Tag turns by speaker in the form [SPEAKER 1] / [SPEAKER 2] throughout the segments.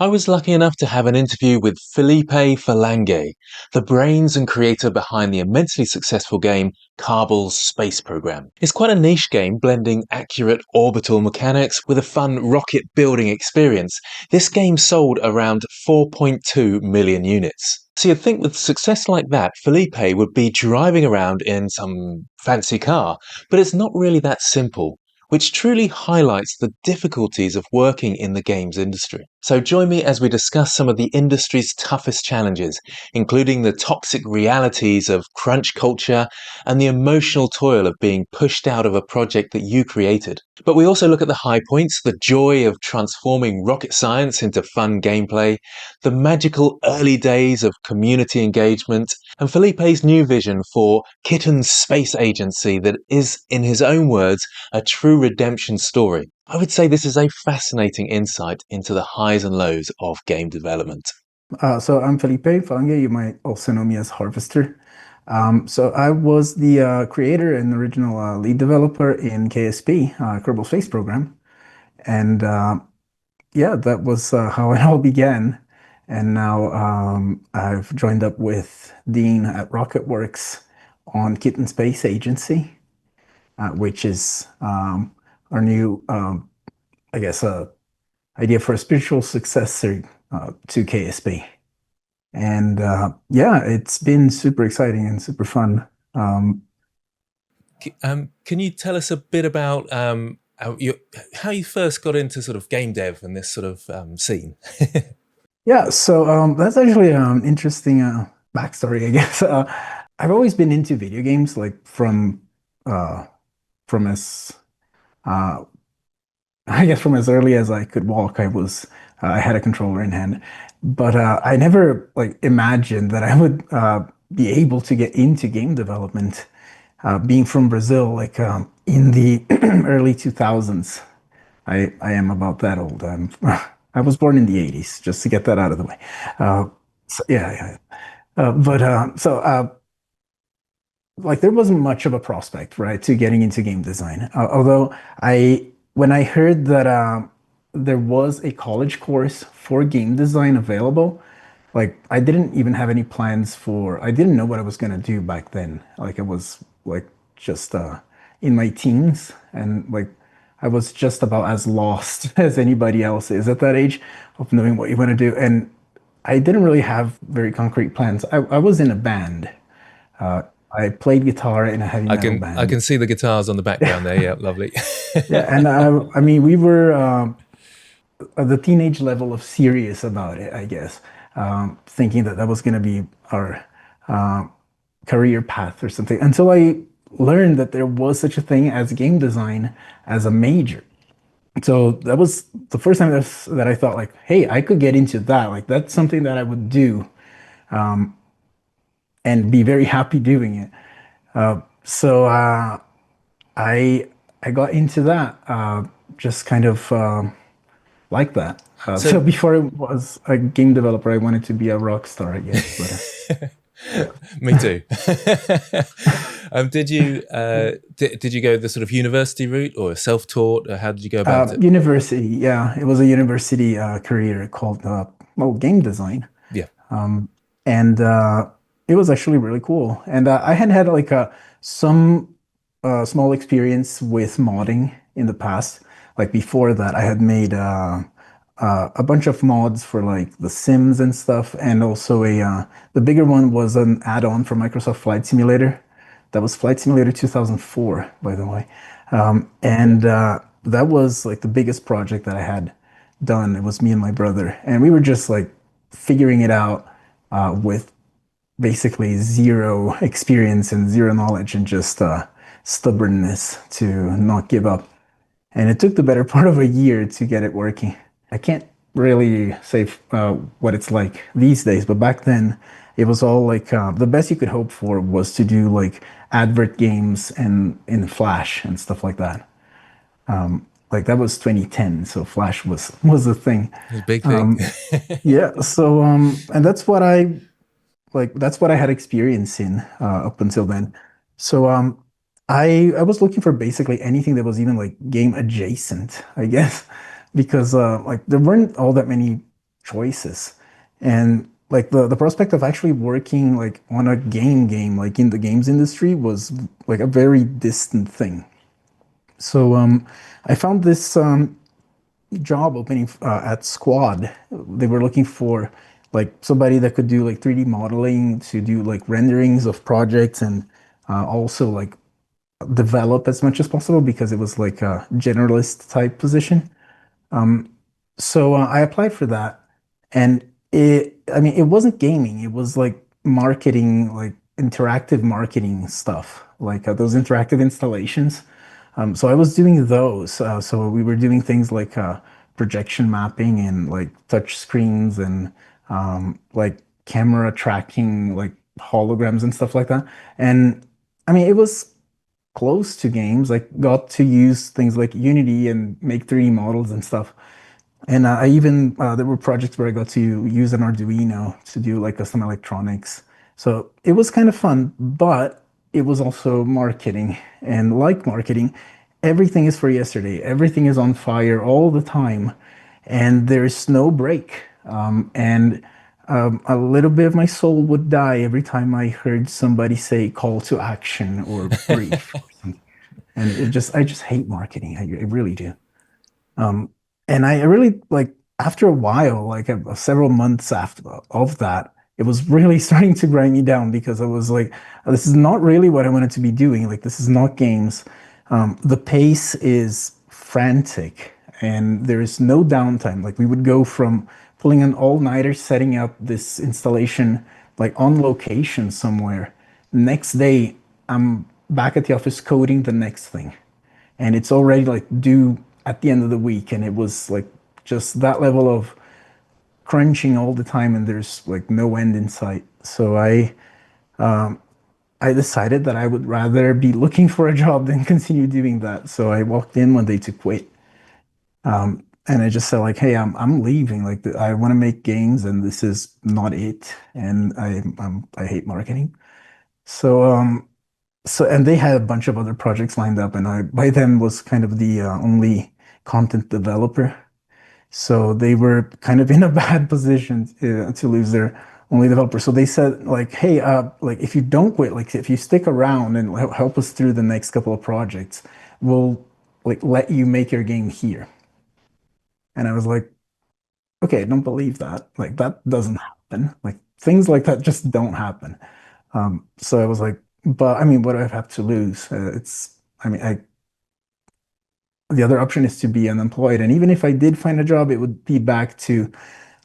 [SPEAKER 1] I was lucky enough to have an interview with Felipe Falanghe, the brains and creator behind the immensely successful game Kerbal Space Program. It's quite a niche game, blending accurate orbital mechanics with a fun rocket building experience. This game sold around 4.2 million units. So you'd think with success like that, Felipe would be driving around in some fancy car, but it's not really that simple, which truly highlights the difficulties of working in the games industry. So join me as we discuss some of the industry's toughest challenges, including the toxic realities of crunch culture and the emotional toil of being pushed out of a project that you created. But we also look at the high points, the joy of transforming rocket science into fun gameplay, the magical early days of community engagement, and Felipe's new vision for Kitten's space agency that is, in his own words, a true redemption story. I would say this is a fascinating insight into the highs and lows of game development.
[SPEAKER 2] So I'm Felipe Falanghe. You might also know me as Harvester. So I was the creator and original lead developer in KSP, Kerbal Space Program. And yeah, that was how it all began. And now I've joined up with Dean at RocketWorks on Kitten Space Agency, which is our new, I guess, idea for a spiritual successor to KSP. And yeah, it's been super exciting and super fun.
[SPEAKER 1] Can you tell us a bit about how you first got into sort of game dev and this sort of scene?
[SPEAKER 2] Yeah, so that's actually an interesting backstory, I guess. I've always been into video games, like from as I guess from as early as I could walk. I had a controller in hand, but I never like imagined that I would be able to get into game development. Being from Brazil, like in the early 2000s, I am about that old. I was born in the 80s, just to get that out of the way. So, yeah. Like there wasn't much of a prospect, right, to getting into game design. Although when I heard that there was a college course for game design available, like I didn't even have any plans for. I didn't know what I was gonna do back then. Like I was like just in my teens, and like I was just about as lost as anybody else is at that age of knowing what you want to do. And I didn't really have very concrete plans. I was in a band. I played guitar in a heavy metal
[SPEAKER 1] I
[SPEAKER 2] band.
[SPEAKER 1] can see the guitars on the background there. Yeah, lovely.
[SPEAKER 2] Yeah, and I mean, we were at the teenage level of serious about it, I guess, thinking that that was going to be our uh, career path or something. Until I learned that there was such a thing as game design as a major. So that was the first time that I thought like, hey, I could get into that. Like that's something that I would do and be very happy doing it. So I I got into that just kind of like that. So
[SPEAKER 1] So
[SPEAKER 2] before I was a game developer, I wanted to be a rock star, I guess. But
[SPEAKER 1] me too. Did you go the sort of university route or self-taught? Or how did you go about it?
[SPEAKER 2] university, yeah, it was a university career called well, game design,
[SPEAKER 1] Yeah.
[SPEAKER 2] and it was actually really cool. And I had had like some small experience with modding in the past. Like before that, I had made a bunch of mods for like The Sims and stuff, and also the bigger one was an add-on for Microsoft Flight Simulator. That was Flight Simulator 2004, by the way, and that was like the biggest project that I had done. It was me and my brother, and we were just like figuring it out with basically zero experience and zero knowledge and just stubbornness to not give up. And it took the better part of a year to get it working. I can't really say what it's like these days, but back then it was all like the best you could hope for was to do like advert games and in Flash and stuff like that. Like that was 2010, so Flash was a thing.
[SPEAKER 1] It was a big thing.
[SPEAKER 2] Yeah, so and that's what I like. That's what I had experience in up until then. So I was looking for basically anything that was even like game adjacent, I guess, because like there weren't all that many choices. And like the prospect of actually working like on a game like in the games industry was like a very distant thing. So I found this job opening at Squad. They were looking for like somebody that could do like 3D modeling to do like renderings of projects and also like develop as much as possible because it was like a generalist type position. So I applied for that, and I mean, it wasn't gaming. It was like marketing, like interactive marketing stuff, like those interactive installations. So I was doing those. So we were doing things like projection mapping and like touch screens and like camera tracking, like holograms and stuff like that. And I mean, it was close to games. Like got to use things like Unity and make 3D models and stuff. And I even there were projects where I got to use an Arduino to do like custom electronics. So it was kind of fun, but it was also marketing. And like marketing, everything is for yesterday. Everything is on fire all the time, and there's no break. And a little bit of my soul would die every time I heard somebody say call to action or brief or something. And I just hate marketing. I really do. Um, and I really like after a while, like several months after of that, it was really starting to grind me down because I was like, this is not really what I wanted to be doing. Like this is not games. The pace is frantic and there is no downtime. Like we would go from pulling an all-nighter, setting up this installation like on location somewhere. Next day, I'm back at the office coding the next thing and it's already like due at the end of the week and it was like just that level of crunching all the time and there's like no end in sight. So I decided that I would rather be looking for a job than continue doing that. So I walked in one day to quit. And I just said like, hey, I'm leaving. Like I want to make games and this is not it. And I hate marketing. So and they had a bunch of other projects lined up, and I by then was kind of the only content developer. So they were kind of in a bad position to lose their only developer. So they said like, hey, like if you don't quit, like if you stick around and help us through the next couple of projects, we'll like let you make your game here. And I was like, okay, I don't believe that. Like that doesn't happen. Like things like that just don't happen. So I was like, but I mean, what do I have to lose? I mean, the other option is to be unemployed. And even if I did find a job, it would be back to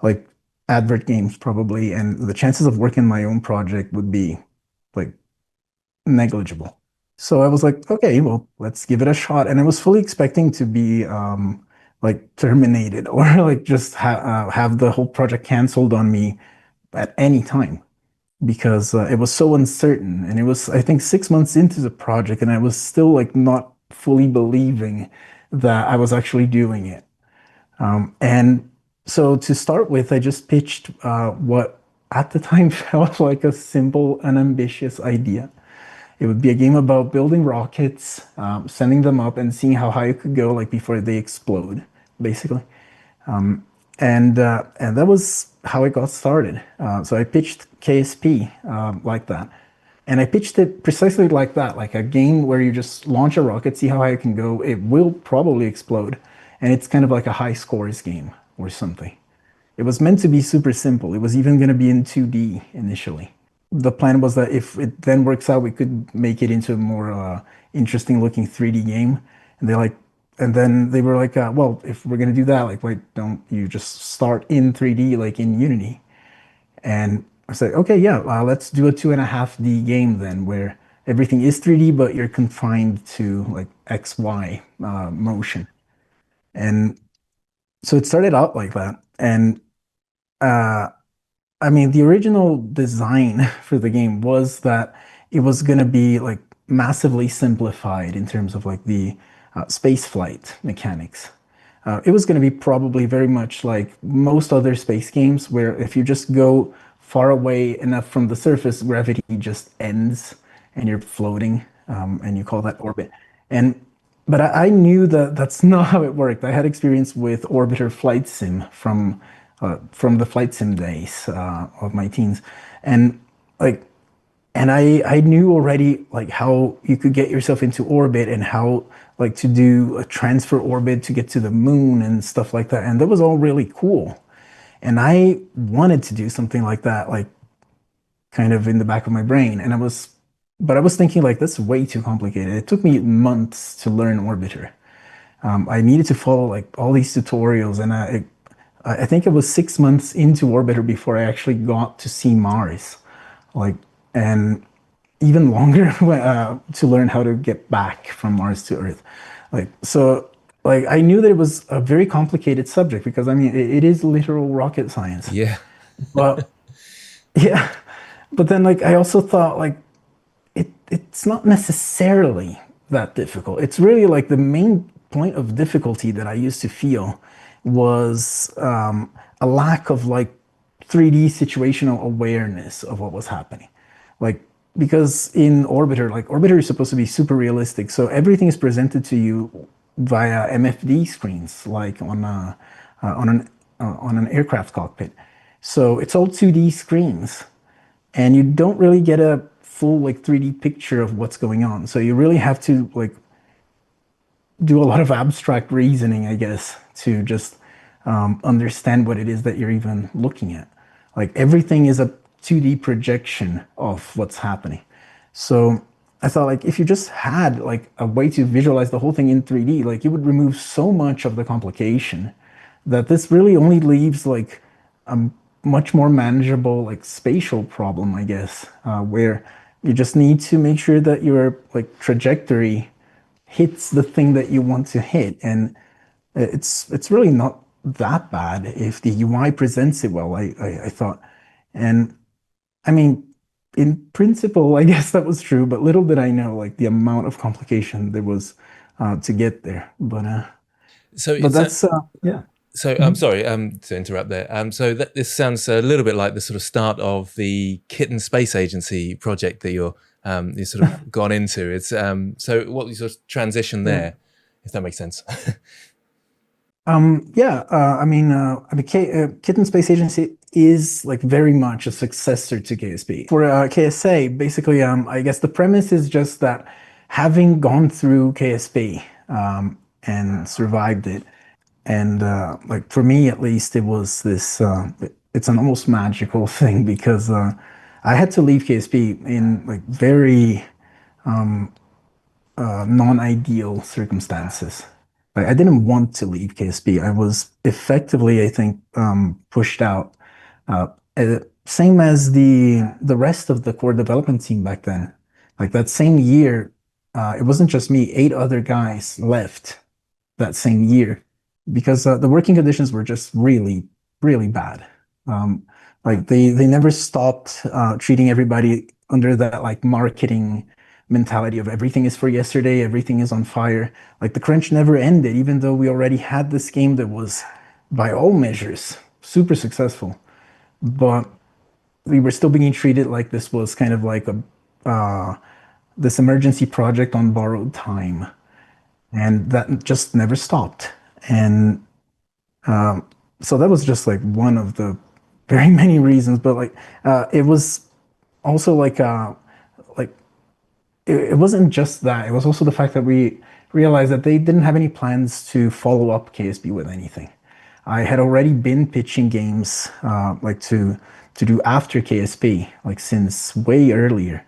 [SPEAKER 2] like advert games probably. And the chances of working my own project would be like negligible. So I was like, okay, well, let's give it a shot. And I was fully expecting to be like terminated or like just have the whole project canceled on me at any time because it was so uncertain. And it was, I think, 6 months into the project, and I was still like not fully believing that I was actually doing it. And so to start with, I just pitched what at the time felt like a simple, unambitious idea. It would be a game about building rockets, sending them up, and seeing how high it could go, like before they explode, basically. And that was how it got started. So I pitched KSP like that, and I pitched it precisely like that, like a game where you just launch a rocket, see how high it can go. It will probably explode, and it's kind of like a high scores game or something. It was meant to be super simple. It was even going to be in 2D initially. The plan was that if it then works out, we could make it into a more interesting looking 3D game. And they like, and then they were like, well, if we're gonna do that, like, why don't you just start in 3D, like in Unity? And I said, okay, yeah, let's do a 2.5D game then, where everything is 3D, but you're confined to like XY motion. And so it started out like that. And uh, I mean, the original design for the game was that it was going to be like massively simplified in terms of like the space flight mechanics. It was going to be probably very much like most other space games, where if you just go far away enough from the surface, gravity just ends and you're floating, and you call that orbit. And but I knew that that's not how it worked. I had experience with orbiter flight sim from from the flight sim days of my teens, and like and I knew already like how you could get yourself into orbit and how like to do a transfer orbit to get to the moon and stuff like that, and that was all really cool. And I wanted to do something like that, like kind of in the back of my brain. But I was thinking like that's way too complicated. It took me months to learn Orbiter. I needed to follow like all these tutorials, and I think it was 6 months into Orbiter before I actually got to see Mars, like, and even longer to learn how to get back from Mars to Earth. Like, so, like, I knew that it was a very complicated subject because I mean, it is literal rocket science.
[SPEAKER 1] Yeah.
[SPEAKER 2] But yeah, but then like I also thought like it's not necessarily that difficult. It's really like the main point of difficulty that I used to feel was a lack of like 3D situational awareness of what was happening. Like because in Orbiter, like Orbiter is supposed to be super realistic, so everything is presented to you via MFD screens, like on an aircraft cockpit. So it's all 2D screens and you don't really get a full like 3D picture of what's going on. So you really have to like do a lot of abstract reasoning, I guess, to just understand what it is that you're even looking at. Like everything is a 2D projection of what's happening. So I thought like if you just had like a way to visualize the whole thing in 3D, like you would remove so much of the complication that this really only leaves like a much more manageable like spatial problem, I guess, where you just need to make sure that your like trajectory hits the thing that you want to hit, and it's really not that bad if the UI presents it well. I thought, and I mean, in principle, I guess that was true, but little did I know like the amount of complication there was to get there.
[SPEAKER 1] So
[SPEAKER 2] But
[SPEAKER 1] it's
[SPEAKER 2] that's yeah.
[SPEAKER 1] so I'm
[SPEAKER 2] Mhm.
[SPEAKER 1] sorry to interrupt there. So this sounds a little bit like the sort of start of the Kitten Space Agency project that you sort of gone into. It's so what was your transition
[SPEAKER 2] Yeah.
[SPEAKER 1] there, if that makes sense?
[SPEAKER 2] Yeah, Kitten Space Agency is like very much a successor to KSP. For KSA, basically, I guess the premise is just that having gone through KSP and survived it, and like for me at least, it was this. It's an almost magical thing because I had to leave KSP in like very non-ideal circumstances. Like I didn't want to leave KSP. I was effectively, I think, pushed out. Same as the rest of the core development team back then. Like that same year, it wasn't just me. 8 other guys left that same year because the working conditions were just really, really bad. Um, like they never stopped treating everybody under that like marketing mentality of everything is for yesterday, everything is on fire. Like the crunch never ended, even though we already had this game that was, by all measures, super successful. But we were still being treated like this was kind of like a this emergency project on borrowed time, and that just never stopped. And so that was just like one of the very many reasons. But like it was also like it wasn't just that. It was also the fact that we realized that they didn't have any plans to follow up KSP with anything. I had already been pitching games like to do after KSP, like since way earlier,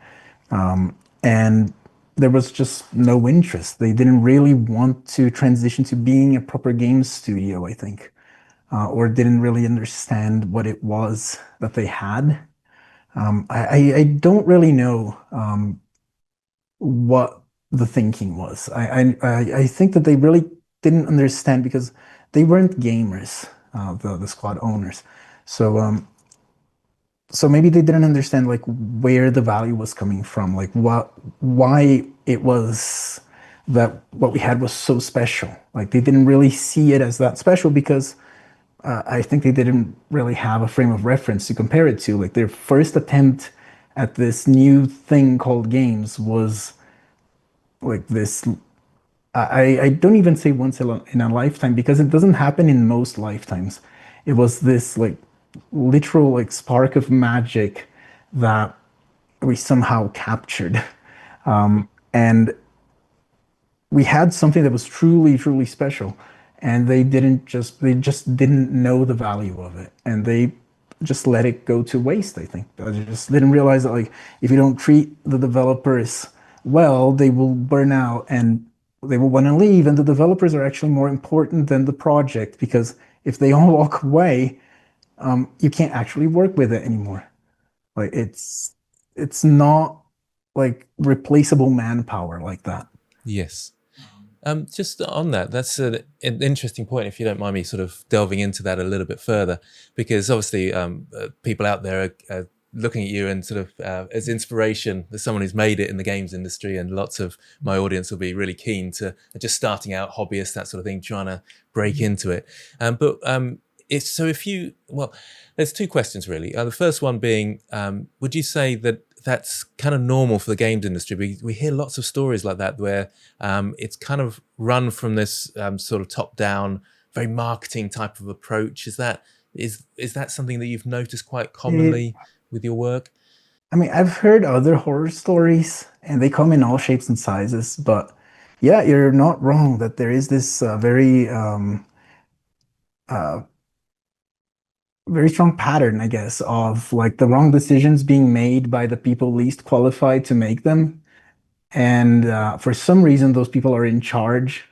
[SPEAKER 2] and there was just no interest. They didn't really want to transition to being a proper games studio, I think, or didn't really understand what it was that they had. I don't really know what the thinking was. I think that they really didn't understand because they weren't gamers, the squad owners. So so maybe they didn't understand like where the value was coming from, like why it was that what we had was so special. Like they didn't really see it as that special because I think they didn't really have a frame of reference to compare it to. Like their first attempt at this new thing called games was like this. I don't even say once in a lifetime because it doesn't happen in most lifetimes. It was this like literal like spark of magic that we somehow captured. And we had something that was truly, truly special. And they just didn't know the value of it. And they just let it go to waste, I think. They just didn't realize that, like, if you don't treat the developers well, they will burn out and they will want to leave. And the developers are actually more important than the project because if they all walk away, you can't actually work with it anymore. Like, it's not like replaceable manpower like that.
[SPEAKER 1] Yes. Just on that, that's an interesting point. If you don't mind me sort of delving into that a little bit further, because obviously people out there are looking at you and sort of as inspiration, as someone who's made it in the games industry, and lots of my audience will be really keen to just starting out, hobbyists, that sort of thing, trying to break into it. But it's so if you well, there's two questions really. The first one being, would you say that that's kind of normal for the games industry? We hear lots of stories like that where it's kind of run from this sort of top down, very marketing type of approach. Is that something that you've noticed quite
[SPEAKER 2] It,
[SPEAKER 1] commonly with your work?
[SPEAKER 2] I mean, I've heard other horror stories, and they come in all shapes and sizes. But yeah, you're not wrong that there is this uh, very strong pattern, I guess, of like the wrong decisions being made by the people least qualified to make them. And for some reason, those people are in charge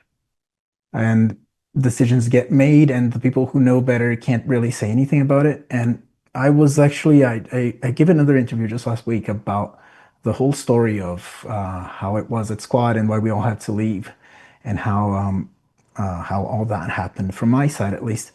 [SPEAKER 2] and decisions get made, and the people who know better can't really say anything about it. And I was actually I gave another interview just last week about the whole story of how it was at Squad and why we all had to leave, and how all that happened from my side at least.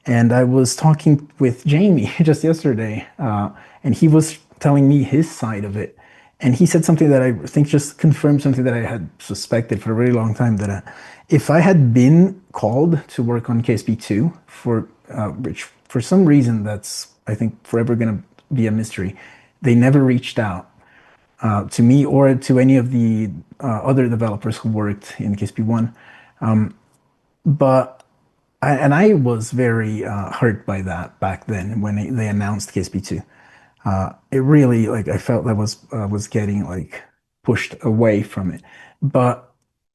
[SPEAKER 2] And I was talking with Jamie just yesterday, and he was telling me his side of it. And he said something that I think just confirmed something that I had suspected for a really long time, that if I had been called to work on KSP2 for which for some reason that's I think forever going to be a mystery, they never reached out to me or to any of the other developers who worked in KSP1. But and I was very hurt by that back then when they announced KSP2. It really like I felt that was getting like pushed away from it. But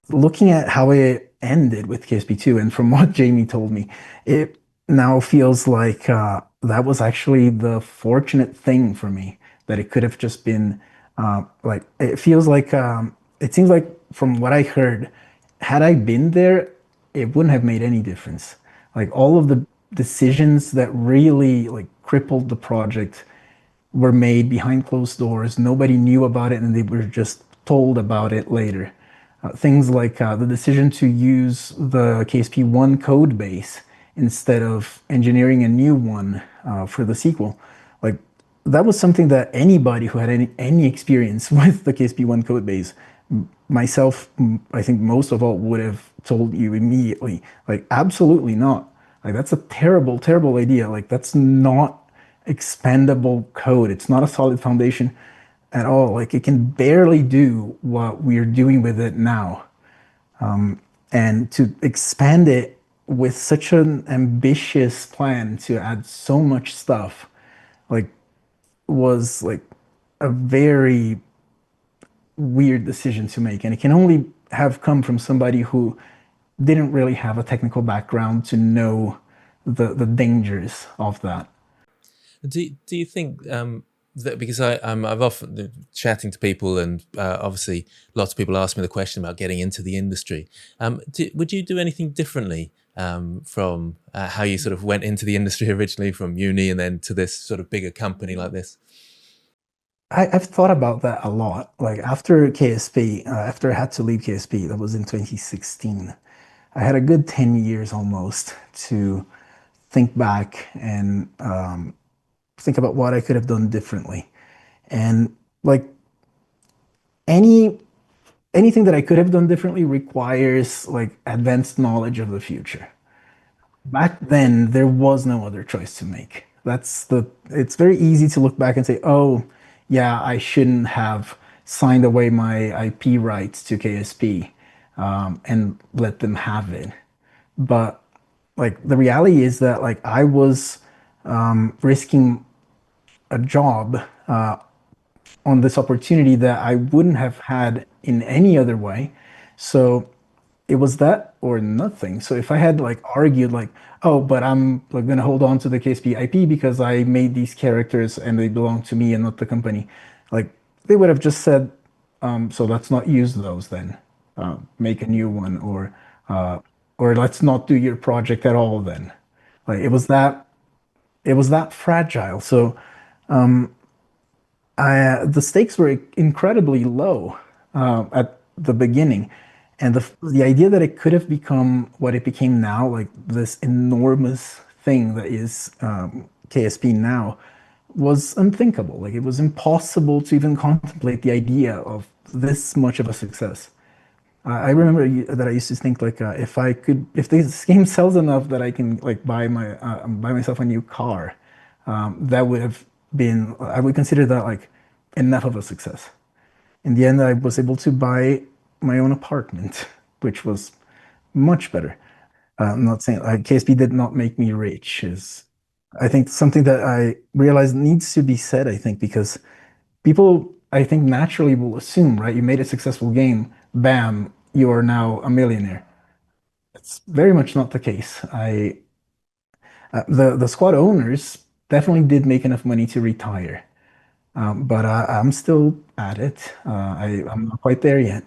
[SPEAKER 2] looking at how it ended with KSP2, and from what Jamie told me, it now feels like that was actually the fortunate thing for me, that it could have just been like it feels like it seems like from what I heard, had I been there, it wouldn't have made any difference. Like all of the decisions that really like crippled the project were made behind closed doors. Nobody knew about it, and they were just told about it later. Things like the decision to use the KSP1 code base instead of engineering a new one for the sequel. Like that was something that anybody who had any experience with the KSP1 code base, myself, I think most of all, would have told you immediately, like, absolutely not. Like that's a terrible, terrible idea. Like that's not expandable code. It's not a solid foundation at all. Like it can barely do what we're doing with it now. And to expand it with such an ambitious plan to add so much stuff, like was like a very weird decision to make. And it can only have come from somebody who didn't really have a technical background to know the dangers of that.
[SPEAKER 1] Do you think that because I've often chatting to people and obviously lots of people ask me the question about getting into the industry. Would you do anything differently from how you sort of went into the industry originally from uni and then to this sort of bigger company like this?
[SPEAKER 2] I've thought about that a lot. Like after KSP, after I had to leave KSP, that was in 2016. I had a good 10 years almost to think back and think about what I could have done differently. And like any anything that I could have done differently requires like advanced knowledge of the future. Back then, there was no other choice to make. It's very easy to look back and say, oh, yeah, I shouldn't have signed away my IP rights to KSP and let them have it. But like the reality is that like I was risking a job on this opportunity that I wouldn't have had in any other way. So it was that or nothing. So if I had like argued like, oh, but I'm like gonna hold on to the KSP IP because I made these characters and they belong to me and not the company, like they would have just said, so let's not use those then. Make a new one uh, or let's not do your project at all then. Like it was that fragile. So the stakes were incredibly low at the beginning, and the idea that it could have become what it became now, like this enormous thing that is KSP now, was unthinkable. Like it was impossible to even contemplate the idea of this much of a success. I remember that I used to think like if I could, if this game sells enough that I can like buy myself a new car, that would have been, I would consider that like enough of a success. In the end, I was able to buy my own apartment, which was much better. I'm not saying like KSP did not make me rich is I think something that I realized needs to be said, I think, because people, I think, naturally will assume, right? You made a successful game, bam, you are now a millionaire. It's very much not the case. The squad owners definitely did make enough money to retire, but I'm still at it. I'm not quite there yet.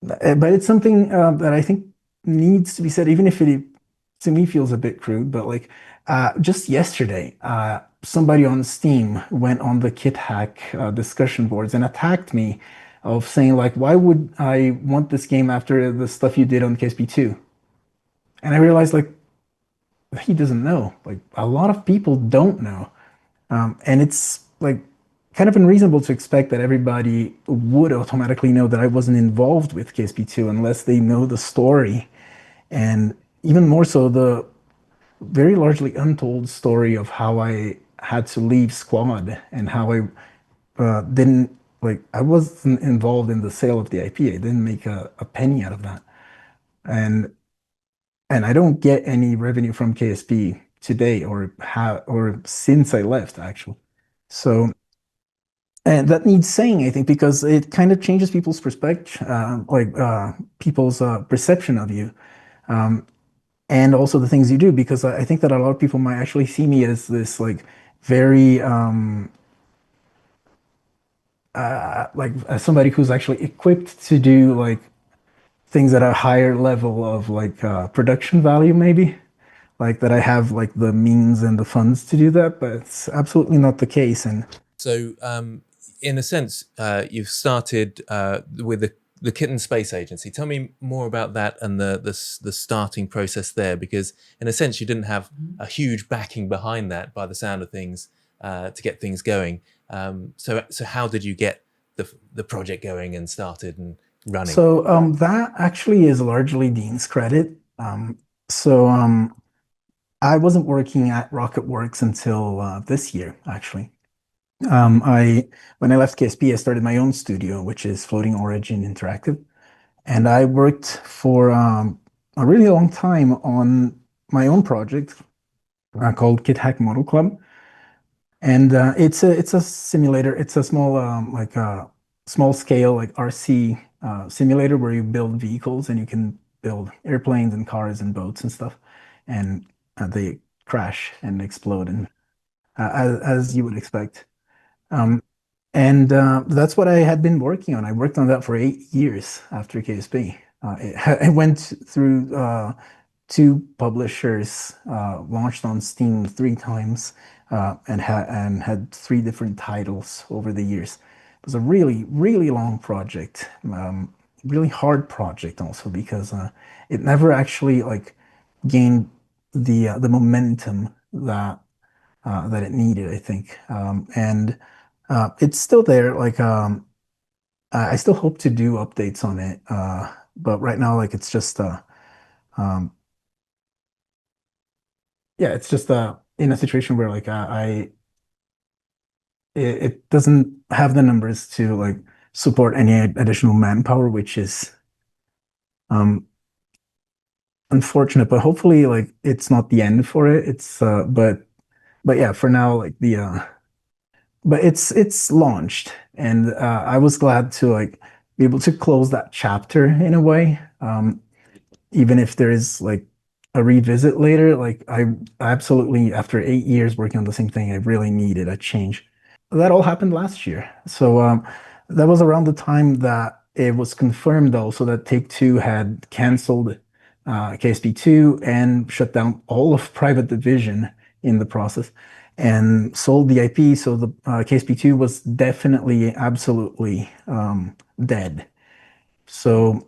[SPEAKER 2] But it's something that I think needs to be said, even if it to me feels a bit crude. But like just yesterday, somebody on Steam went on the Kit Hack discussion boards and attacked me of saying like, why would I want this game after the stuff you did on KSP2? And I realized like he doesn't know. Like a lot of people don't know. And it's like kind of unreasonable to expect that everybody would automatically know that I wasn't involved with KSP2 unless they know the story. And even more so, the very largely untold story of how I had to leave Squad and how I didn't, like, I wasn't involved in the sale of the IP. I didn't make a penny out of that. And and I don't get any revenue from KSP today or since I left actually. So and that needs saying, I think, because it kind of changes people's perspective, people's perception of you, um, and also the things you do. Because I think that a lot of people might actually see me as this like very like as somebody who's actually equipped to do like things at a higher level of like production value, maybe. Like that I have like the means and the funds to do that, but it's absolutely not the case. And
[SPEAKER 1] So, in a sense, you've started with the Kitten Space Agency. Tell me more about that and the starting process there, because in a sense, you didn't have a huge backing behind that, by the sound of things, to get things going. So how did you get the project going and started and running?
[SPEAKER 2] so that actually is largely Dean's credit. So I wasn't working at RocketWorks until this year, actually. I When I left KSP, I started my own studio, which is Floating Origin Interactive, and I worked for a really long time on my own project called Kit Hack Model Club. And it's a simulator. It's a small small scale like RC simulator where you build vehicles and you can build airplanes and cars and boats and stuff, and they crash and explode and as you would expect. Um, and that's what I had been working on. I worked on that for 8 years after KSP. I went through two publishers, launched on Steam 3 times, and had 3 different titles over the years. It was a really, really long project, really hard project also because it never actually like gained the momentum that it needed, I think. And it's still there. Like I still hope to do updates on it, but right now, like it's just um, yeah, it's just in a situation where like it doesn't have the numbers to like support any additional manpower, which is um unfortunate, but hopefully like it's not the end for it. It's but yeah, for now like the but it's launched, and I was glad to like be able to close that chapter in a way. Even if there is like a revisit later, like I absolutely, after 8 years working on the same thing, I really needed a change. That all happened last year. So that was around the time that it was confirmed also that Take-Two had canceled KSP2 and shut down all of Private Division in the process and sold the IP. So the KSP2 was definitely, absolutely dead. So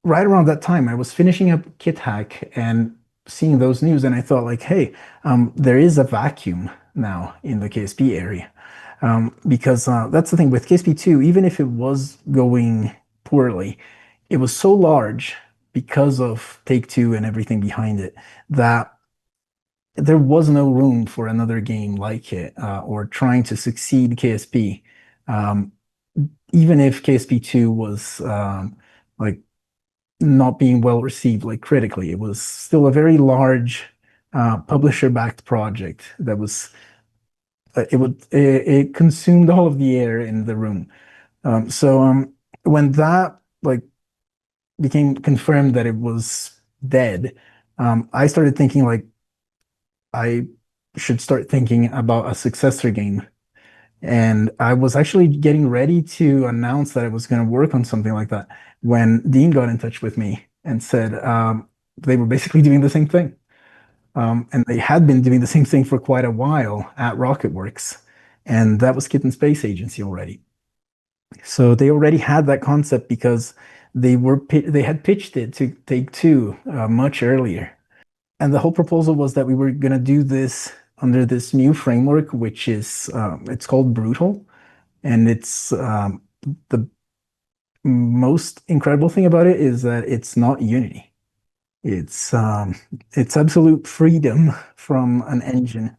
[SPEAKER 2] right around that time, I was finishing up Kit Hack and seeing those news, and I thought like, hey, there is a vacuum now in the KSP area. Because that's the thing with KSP2, even if it was going poorly, it was so large because of Take-Two and everything behind it that there was no room for another game like it or trying to succeed KSP. Um, Even if KSP2 was like not being well received like critically. It was still a very large publisher-backed project that was it consumed all of the air in the room. So when that like became confirmed that it was dead, I started thinking like I should start thinking about a successor game. And I was actually getting ready to announce that I was going to work on something like that when Dean got in touch with me and said they were basically doing the same thing. And they had been doing the same thing for quite a while at Rocketworks. And that was Kitten Space Agency already. So they already had that concept because they had pitched it to Take-Two much earlier. And the whole proposal was that we were going to do this under this new framework, which is it's called Brutal. And it's the most incredible thing about it is that it's not Unity. It's it's absolute freedom from an engine.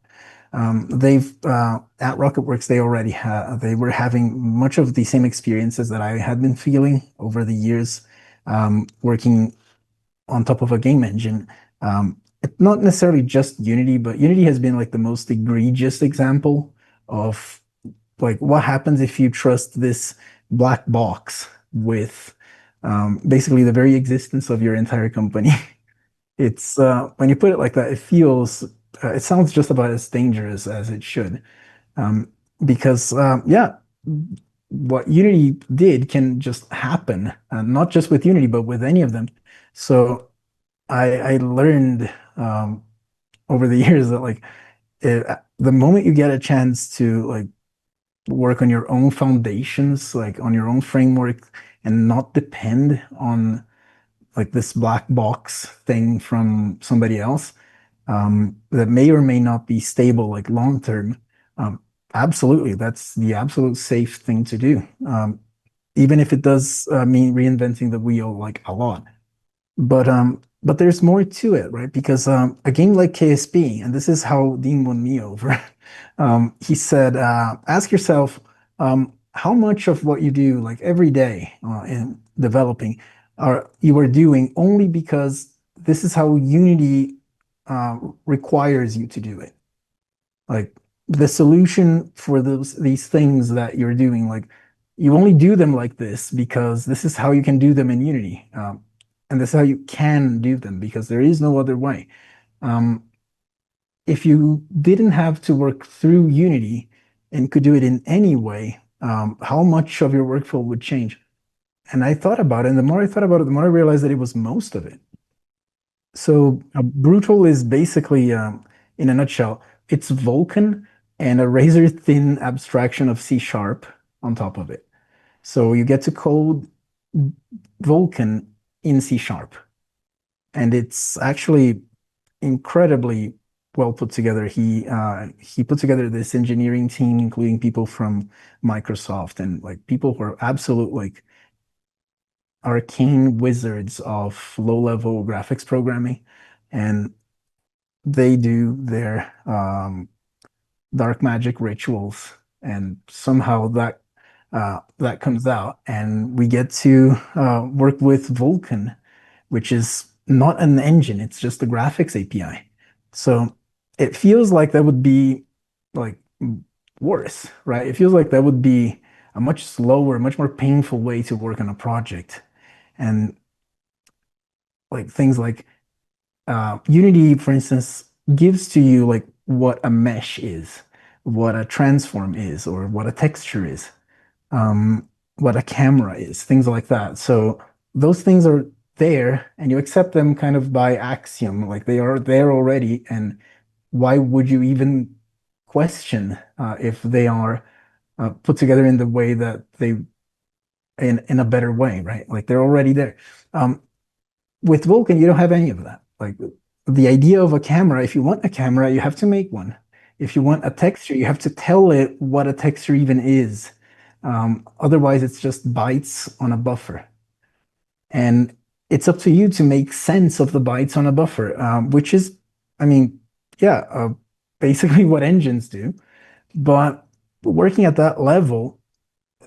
[SPEAKER 2] They've at Rocketworks they were having much of the same experiences that I had been feeling over the years working on top of a game engine. Not necessarily just Unity, but Unity has been like the most egregious example of like what happens if you trust this black box with basically the very existence of your entire company. It's when you put it like that, it sounds just about as dangerous as it should. Um, because yeah, what Unity did can just happen, not just with Unity, but with any of them. So I learned over the years that like the moment you get a chance to like work on your own foundations, like on your own framework, and not depend on like this black box thing from somebody else that may or may not be stable like long term. Um, Absolutely, that's the absolute safe thing to do. Even if it does mean reinventing the wheel like a lot. But there's more to it, right? Because a game like KSP, and this is how Dean won me over. He said, ask yourself how much of what you do, like every day in developing, are you are doing only because this is how Unity requires you to do it. Like the solution for these things that you're doing, like you only do them like this because this is how you can do them in Unity. And this is how you can do them because there is no other way. Um, if you didn't have to work through Unity and could do it in any way, how much of your workflow would change? And I thought about it, and the more I thought about it, the more I realized that it was most of it. So Brutal is basically, in a nutshell, it's Vulkan and a razor thin abstraction of C sharp on top of it. So you get to code Vulkan in C sharp, and it's actually incredibly well put together. He put together this engineering team, including people from Microsoft and like people who are absolute like arcane wizards of low-level graphics programming, and they do their dark magic rituals, and somehow that comes out, and we get to work with Vulkan, which is not an engine, it's just the graphics API. So it feels like that would be like worse, right? It feels like that would be a much slower, much more painful way to work on a project. And like things like Unity, for instance, gives to you like what a mesh is, what a transform is, or what a texture is, what a camera is, things like that. So those things are there, and you accept them kind of by axiom, like they are there already. And why would you even question if they are put together in the way that they in a better way, right? Like they're already there. Um, with Vulkan, you don't have any of that. Like the idea of a camera, if you want a camera, you have to make one. If you want a texture, you have to tell it what a texture even is. Otherwise, it's just bytes on a buffer. And it's up to you to make sense of the bytes on a buffer, which is, I mean, yeah, basically what engines do. But working at that level,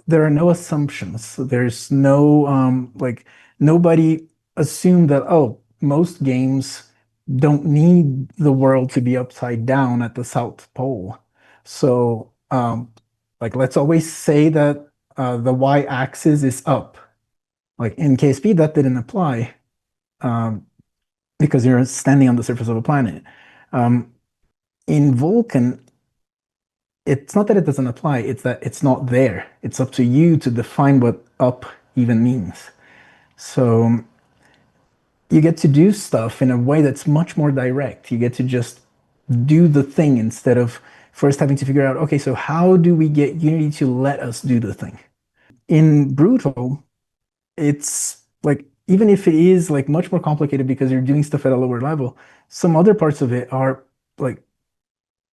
[SPEAKER 2] there are no assumptions. There's no like nobody assumed that, oh, most games don't need the world to be upside down at the South Pole. So like let's always say that the y-axis is up. Like in KSP, that didn't apply um, because you're standing on the surface of a planet. Um, in Vulkan, it's not that it doesn't apply, it's that it's not there. It's up to you to define what up even means. So you get to do stuff in a way that's much more direct. You get to just do the thing instead of first having to figure out, okay, so how do we get Unity to let us do the thing? In Brutal, it's like, even if it is like much more complicated because you're doing stuff at a lower level, some other parts of it are like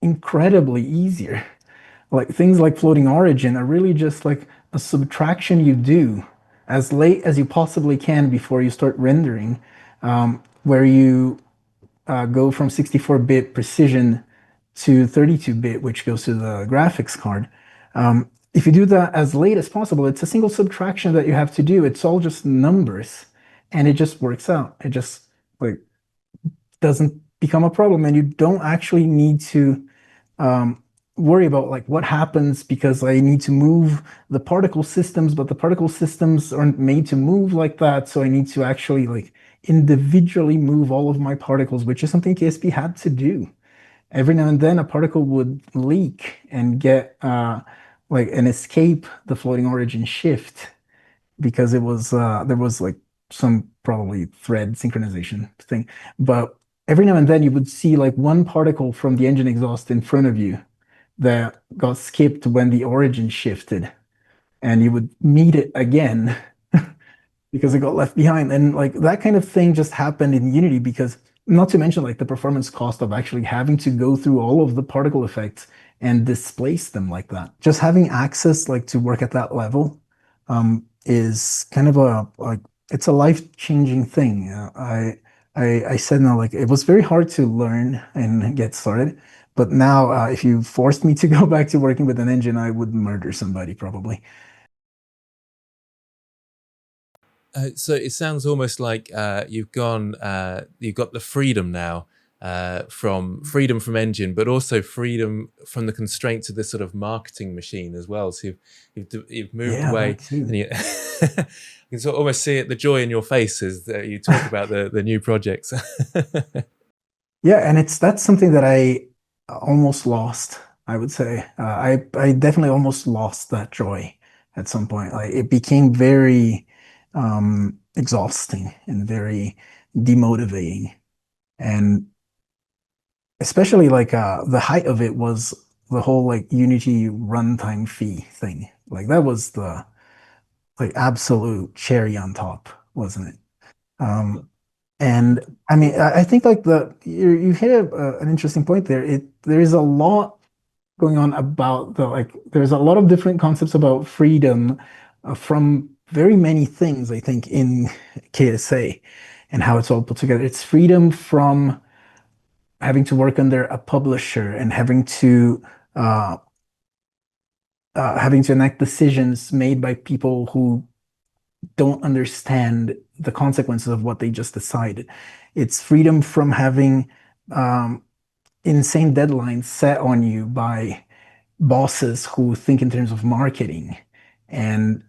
[SPEAKER 2] incredibly easier. Like things like floating origin are really just like a subtraction you do as late as you possibly can before you start rendering, where you go from 64-bit precision to 32-bit, which goes to the graphics card. If you do that as late as possible, it's a single subtraction that you have to do. It's all just numbers, and it just works out. It just like doesn't become a problem, and you don't actually need to um, worry about like what happens because I need to move the particle systems, but the particle systems aren't made to move like that. So I need to actually like individually move all of my particles, which is something KSP had to do. Every now and then a particle would leak and get like an escape the floating origin shift because it was there was like some probably thread synchronization thing. But every now and then you would see like one particle from the engine exhaust in front of you that got skipped when the origin shifted, and you would meet it again because it got left behind. And like that kind of thing just happened in Unity because not to mention like the performance cost of actually having to go through all of the particle effects and displace them like that. Just having access like to work at that level is kind of a like it's a life-changing thing. I said now like it was very hard to learn and get started, but now if you forced me to go back to working with an engine, I would murder somebody probably.
[SPEAKER 1] So it sounds almost like you've got the freedom now from freedom from engine, but also freedom from the constraints of this sort of marketing machine as well. So you've moved
[SPEAKER 2] Yeah,
[SPEAKER 1] away,
[SPEAKER 2] that too.
[SPEAKER 1] and you, you can sort of almost see it, the joy in your face as you talk about the new projects.
[SPEAKER 2] Yeah, and it's that's something that I almost lost, I would say. I definitely almost lost that joy at some point. Like it became very exhausting and very demotivating. And especially like the height of it was the whole like Unity runtime fee thing. Like that was the like absolute cherry on top, wasn't it? Um, and I mean, I think like you hit an interesting point there. There is a lot going on about the like there's a lot of different concepts about freedom from very many things, I think, in KSA and how it's all put together. It's freedom from having to work under a publisher and uh, having to enact decisions made by people who don't understand the consequences of what they just decided. It's freedom from having um, insane deadlines set on you by bosses who think in terms of marketing and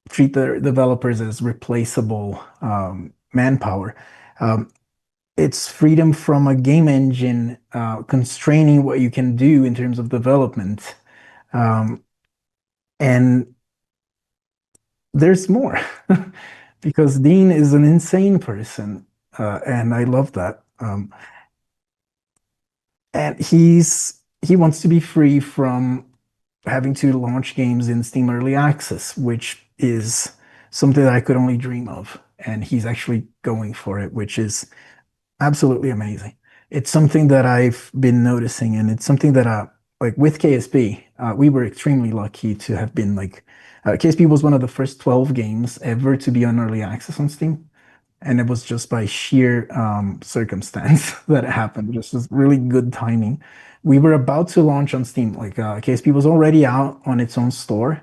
[SPEAKER 2] treat the developers as replaceable manpower. Um, it's freedom from a game engine constraining what you can do in terms of development. Um, and there's more because Dean is an insane person, and I love that. And he wants to be free from having to launch games in Steam Early Access, which is something that I could only dream of. And he's actually going for it, which is absolutely amazing. It's something that I've been noticing, and it's something that, like with KSP, we were extremely lucky to have been like, KSP was one of the first 12 games ever to be on early access on Steam. And it was just by sheer circumstance that it happened. Just this really good timing. We were about to launch on Steam. Like KSP was already out on its own store,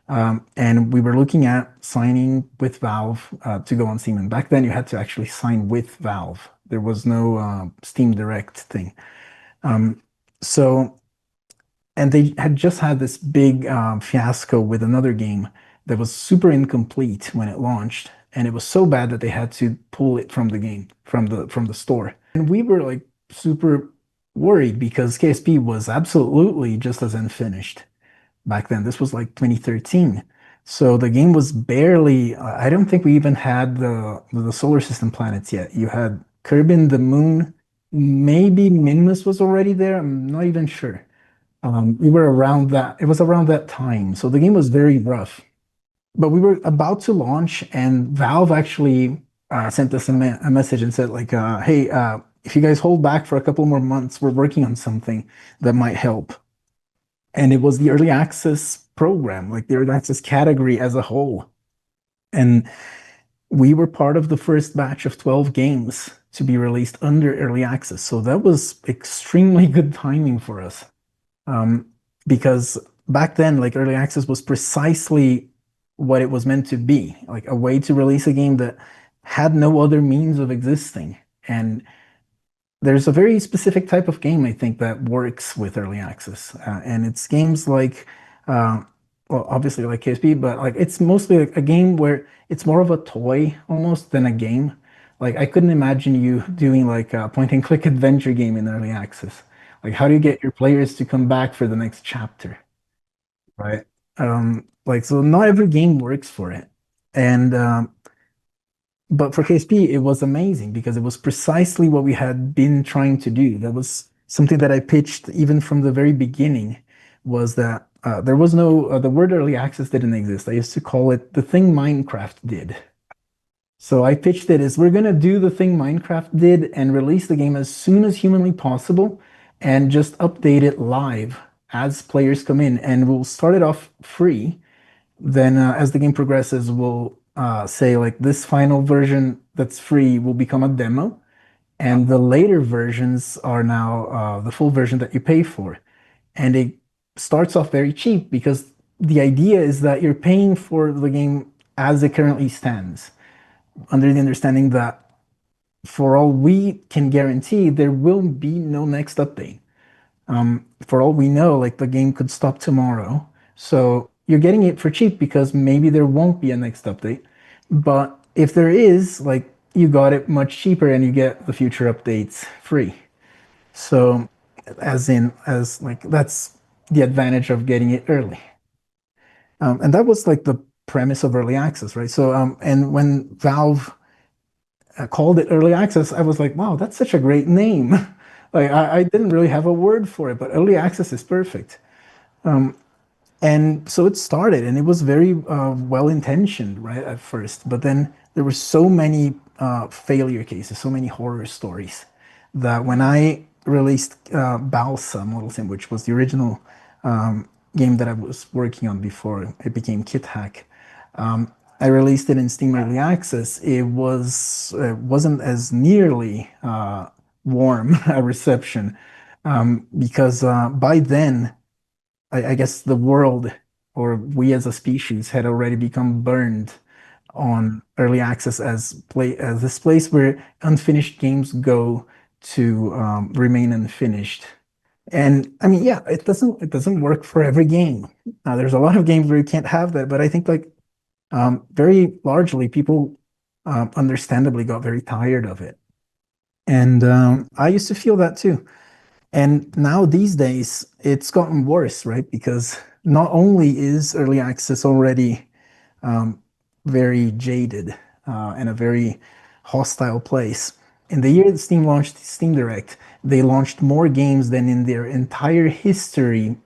[SPEAKER 2] and we were looking at signing with Valve to go on Steam. And back then, you had to actually sign with Valve. There was no Steam Direct thing. Um, so, and they had just had this big fiasco with another game that was super incomplete when it launched, and it was so bad that they had to pull it from the game, from the store. And we were like super worried because KSP was absolutely just as unfinished back then. This was like 2013. So the game was barely, I don't think we even had the solar system planets yet. You had Kerbin, the moon, maybe Minmus was already there. I'm not even sure. We were around that, it was around that time. So the game was very rough. But we were about to launch, and Valve actually sent us a message and said, like, hey, if you guys hold back for a couple more months, we're working on something that might help. And it was the early access program, like the early access category as a whole. And we were part of the first batch of 12 games to be released under early access. So that was extremely good timing for us. Um, because back then, like early access was precisely what it was meant to be, like a way to release a game that had no other means of existing. And there's a very specific type of game I think that works with early access, and it's games like, uh, well, obviously like KSP, but like it's mostly like a game where it's more of a toy almost than a game. Like I couldn't imagine you doing like a point and click adventure game in early access. Like how do you get your players to come back for the next chapter, right? Like so, not every game works for it, and but for KSP, it was amazing because it was precisely what we had been trying to do. That was something that I pitched even from the very beginning, was that there was no, the word early access didn't exist. I used to call it the thing Minecraft did. So I pitched it as we're going to do the thing Minecraft did and release the game as soon as humanly possible and just update it live as players come in. And we'll start it off free, then as the game progresses, we'll say like this final version that's free will become a demo, and the later versions are now the full version that you pay for. And it starts off very cheap because the idea is that you're paying for the game as it currently stands, under the understanding that for all we can guarantee, there will be no next update. For all we know, like the game could stop tomorrow. So you're getting it for cheap because maybe there won't be a next update. But if there is, like you got it much cheaper and you get the future updates free. So as like that's the advantage of getting it early. And that was like the premise of early access, right? So and when Valve called it early access, I was like, wow, that's such a great name. Like I didn't really have a word for it, but early access is perfect. And so it started, and it was very well intentioned, right, at first. But then there were so many failure cases, so many horror stories that when I released Balsa Model Sim, which was the original game that I was working on before it became Kit Hack, I released it in Steam Early Access. It wasn't as nearly warm a reception because by then I guess the world or we as a species had already become burned on early access as this place where unfinished games go to remain unfinished. And I mean, yeah, it doesn't work for every game. There's a lot of games where you can't have that, but I think like very largely people understandably got very tired of it. And I used to feel that too. And now these days, it's gotten worse, right? Because not only is early access already um, very jaded and a very hostile place, in the year that Steam launched Steam Direct, they launched more games than in their entire history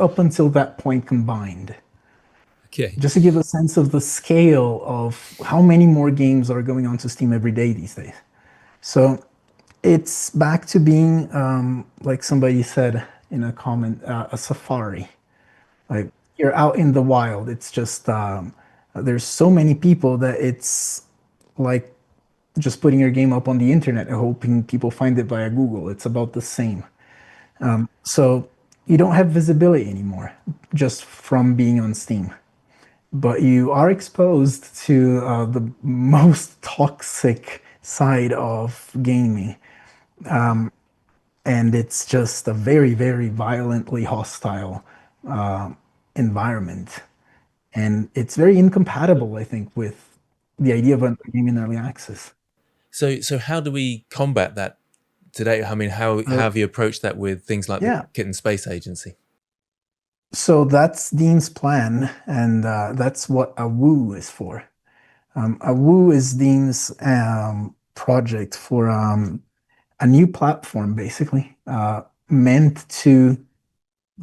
[SPEAKER 2] up until that point combined.
[SPEAKER 1] Okay.
[SPEAKER 2] Just to give a sense of the scale of how many more games are going onto Steam every day these days. So it's back to being, like somebody said in a comment, a safari. Like you're out in the wild. It's just there's so many people that it's like just putting your game up on the internet and hoping people find it via Google. It's about the same. So you don't have visibility anymore just from being on Steam, but you are exposed to the most toxic side of gaming. And it's just a very, very violently hostile uh, environment. And it's very incompatible, I think, with the idea of a game in early access.
[SPEAKER 1] So how do we combat that today? I mean, how
[SPEAKER 2] Uh,
[SPEAKER 1] have you approached that with things like the
[SPEAKER 2] yeah,
[SPEAKER 1] Kitten Space Agency?
[SPEAKER 2] so that's Dean's plan, and that's what a woo is for. A woo is Dean's project for a new platform, basically, meant to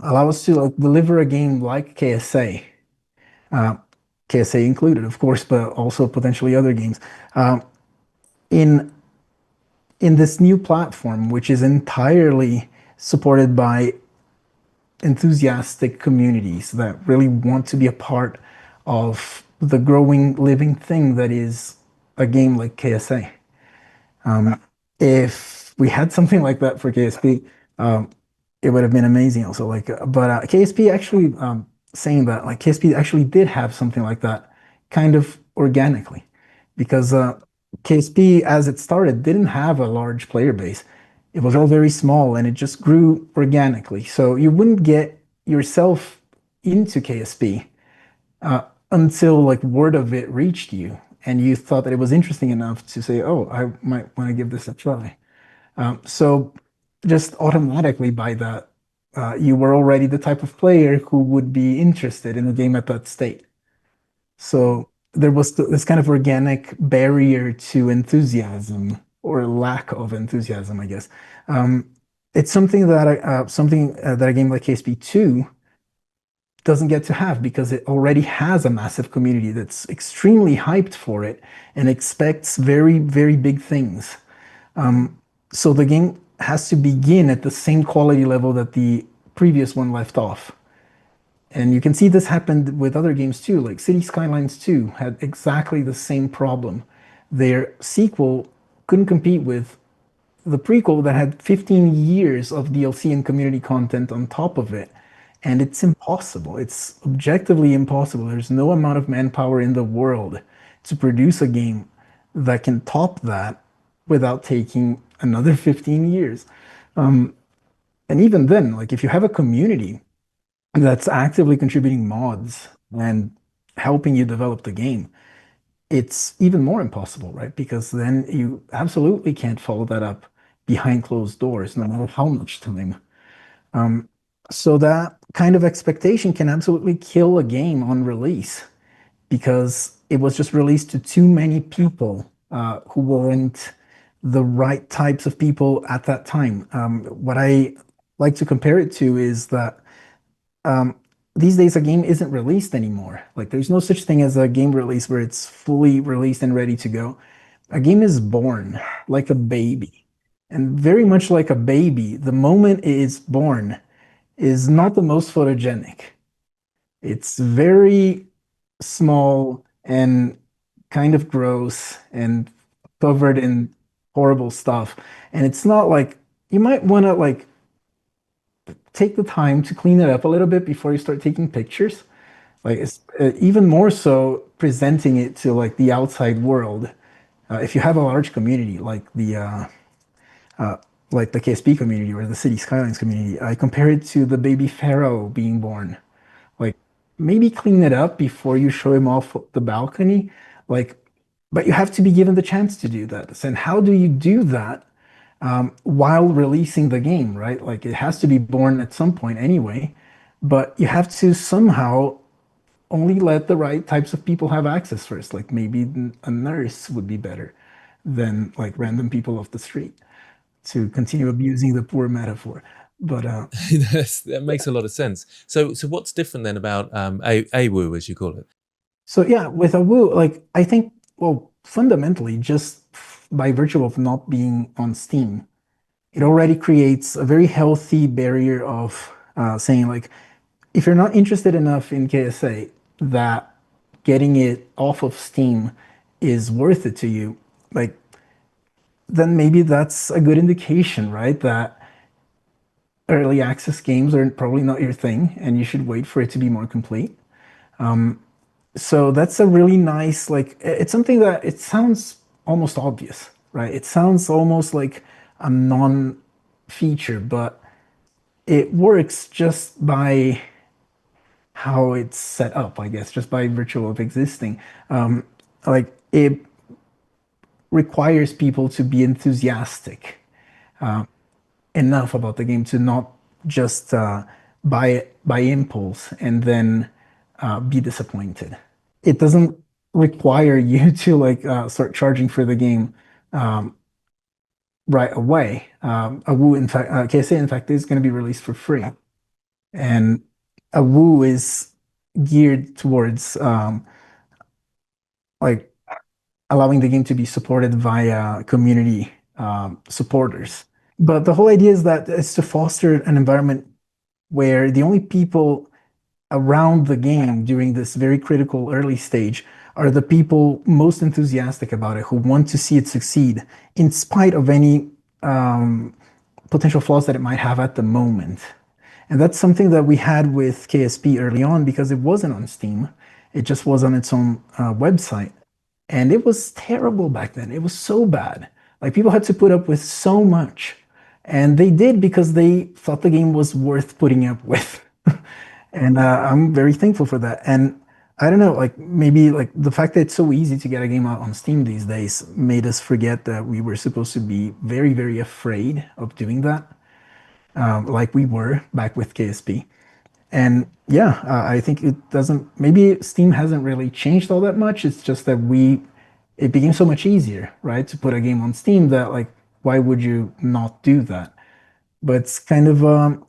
[SPEAKER 2] allow us to like, deliver a game like KSA, uh, KSA included, of course, but also potentially other games, uh, in in this new platform, which is entirely supported by enthusiastic communities that really want to be a part of the growing living thing that is a game like KSA. If we had something like that for KSP, um, it would have been amazing also. Like, but KSP actually saying that like KSP actually did have something like that kind of organically because KSP as it started didn't have a large player base. It was all very small and it just grew organically. So you wouldn't get yourself into KSP until like word of it reached you and you thought that it was interesting enough to say, oh, I might want to give this a try. So just automatically by that, you were already the type of player who would be interested in the game at that state. So there was this kind of organic barrier to enthusiasm or lack of enthusiasm, I guess. Um, it's something that a game like KSP2 doesn't get to have because it already has a massive community that's extremely hyped for it and expects very, very big things. So the game has to begin at the same quality level that the previous one left off. And you can see this happened with other games too, like City Skylines 2 had exactly the same problem. Their sequel couldn't compete with the prequel that had 15 years of DLC and community content on top of it. And it's impossible. It's objectively impossible. There's no amount of manpower in the world to produce a game that can top that without taking another 15 years. And even then, like if you have a community that's actively contributing mods and helping you develop the game, it's even more impossible, right? Because then you absolutely can't follow that up behind closed doors, no matter how much time. So that kind of expectation can absolutely kill a game on release because it was just released to too many people who weren't the right types of people at that time. What I like to compare it to is that these days a game isn't released anymore. Like there's no such thing as a game release where it's fully released and ready to go. A game is born like a baby. And very much like a baby, the moment it is born is not the most photogenic. It's very small and kind of gross and covered in horrible stuff. And it's not like you might want to take the time to clean it up a little bit before you start taking pictures. Like it's even more so presenting it to like the outside world. If you have a large community uh, like the KSP community or the City Skylines community, I compare it to the baby pharaoh being born. Like maybe clean it up before you show him off the balcony. Like, but you have to be given the chance to do that. And how do you do that while releasing the game, right? Like it has to be born at some point anyway, but you have to somehow only let the right types of people have access first. Like maybe a nurse would be better than like random people off the street to continue abusing the poor metaphor. But
[SPEAKER 1] That makes a lot of sense. So what's different then about AWU, as you call it?
[SPEAKER 2] so yeah, with a Woo, like I think, well, fundamentally, just by virtue of not being on Steam, it already creates a very healthy barrier of saying like, if you're not interested enough in KSA, that getting it off of Steam is worth it to you, like then maybe that's a good indication, right? That early access games are probably not your thing, and you should wait for it to be more complete. So that's a really nice, like, it's something that it sounds almost obvious, right? It sounds almost like a non-feature, but it works just by how it's set up, I guess, just by virtue of existing. Like, it requires people to be enthusiastic enough about the game to not just buy it by impulse and then be disappointed. It doesn't require you to like start charging for the game right away. A Woo, in fact, KSA, in fact, is going to be released for free, and a Woo is geared towards like allowing the game to be supported via community supporters. But the whole idea is that it's to foster an environment where the only people around the game during this very critical early stage are the people most enthusiastic about it, who want to see it succeed in spite of any potential flaws that it might have at the moment. And that's something that we had with KSP early on because it wasn't on Steam. It just was on its own website. And it was terrible back then. It was so bad. Like people had to put up with so much. And they did because they thought the game was worth putting up with. And I'm very thankful for that. And I don't know, like maybe like the fact that it's so easy to get a game out on Steam these days made us forget that we were supposed to be very, very afraid of doing that, like we were back with KSP. And yeah, I think it doesn't, maybe Steam hasn't really changed all that much. It's just that it became so much easier, right, to put a game on Steam that like, why would you not do that? But it's kind of,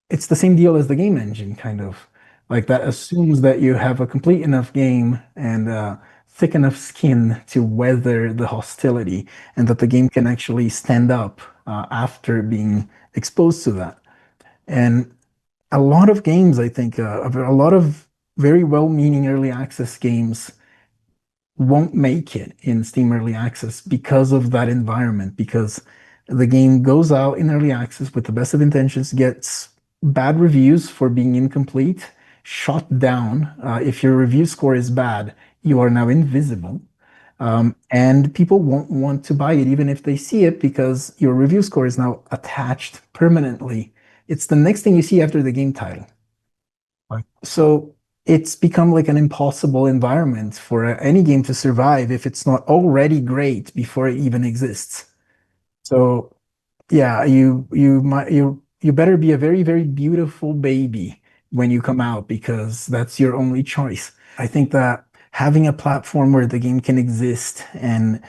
[SPEAKER 2] it's the same deal as the game engine, kind of. Like that assumes that you have a complete enough game and thick enough skin to weather the hostility, and that the game can actually stand up after being exposed to that. And a lot of games, I think, a lot of very well-meaning early access games won't make it in Steam Early Access because of that environment, because the game goes out in early access with the best of intentions, gets bad reviews for being incomplete, shot down. If your review score is bad, you are now invisible. And people won't want to buy it even if they see it because your review score is now attached permanently. It's the next thing you see after the game title. Right. So it's become like an impossible environment for any game to survive if it's not already great before it even exists. So yeah, you better be a very, very beautiful baby when you come out because that's your only choice. I think that having a platform where the game can exist and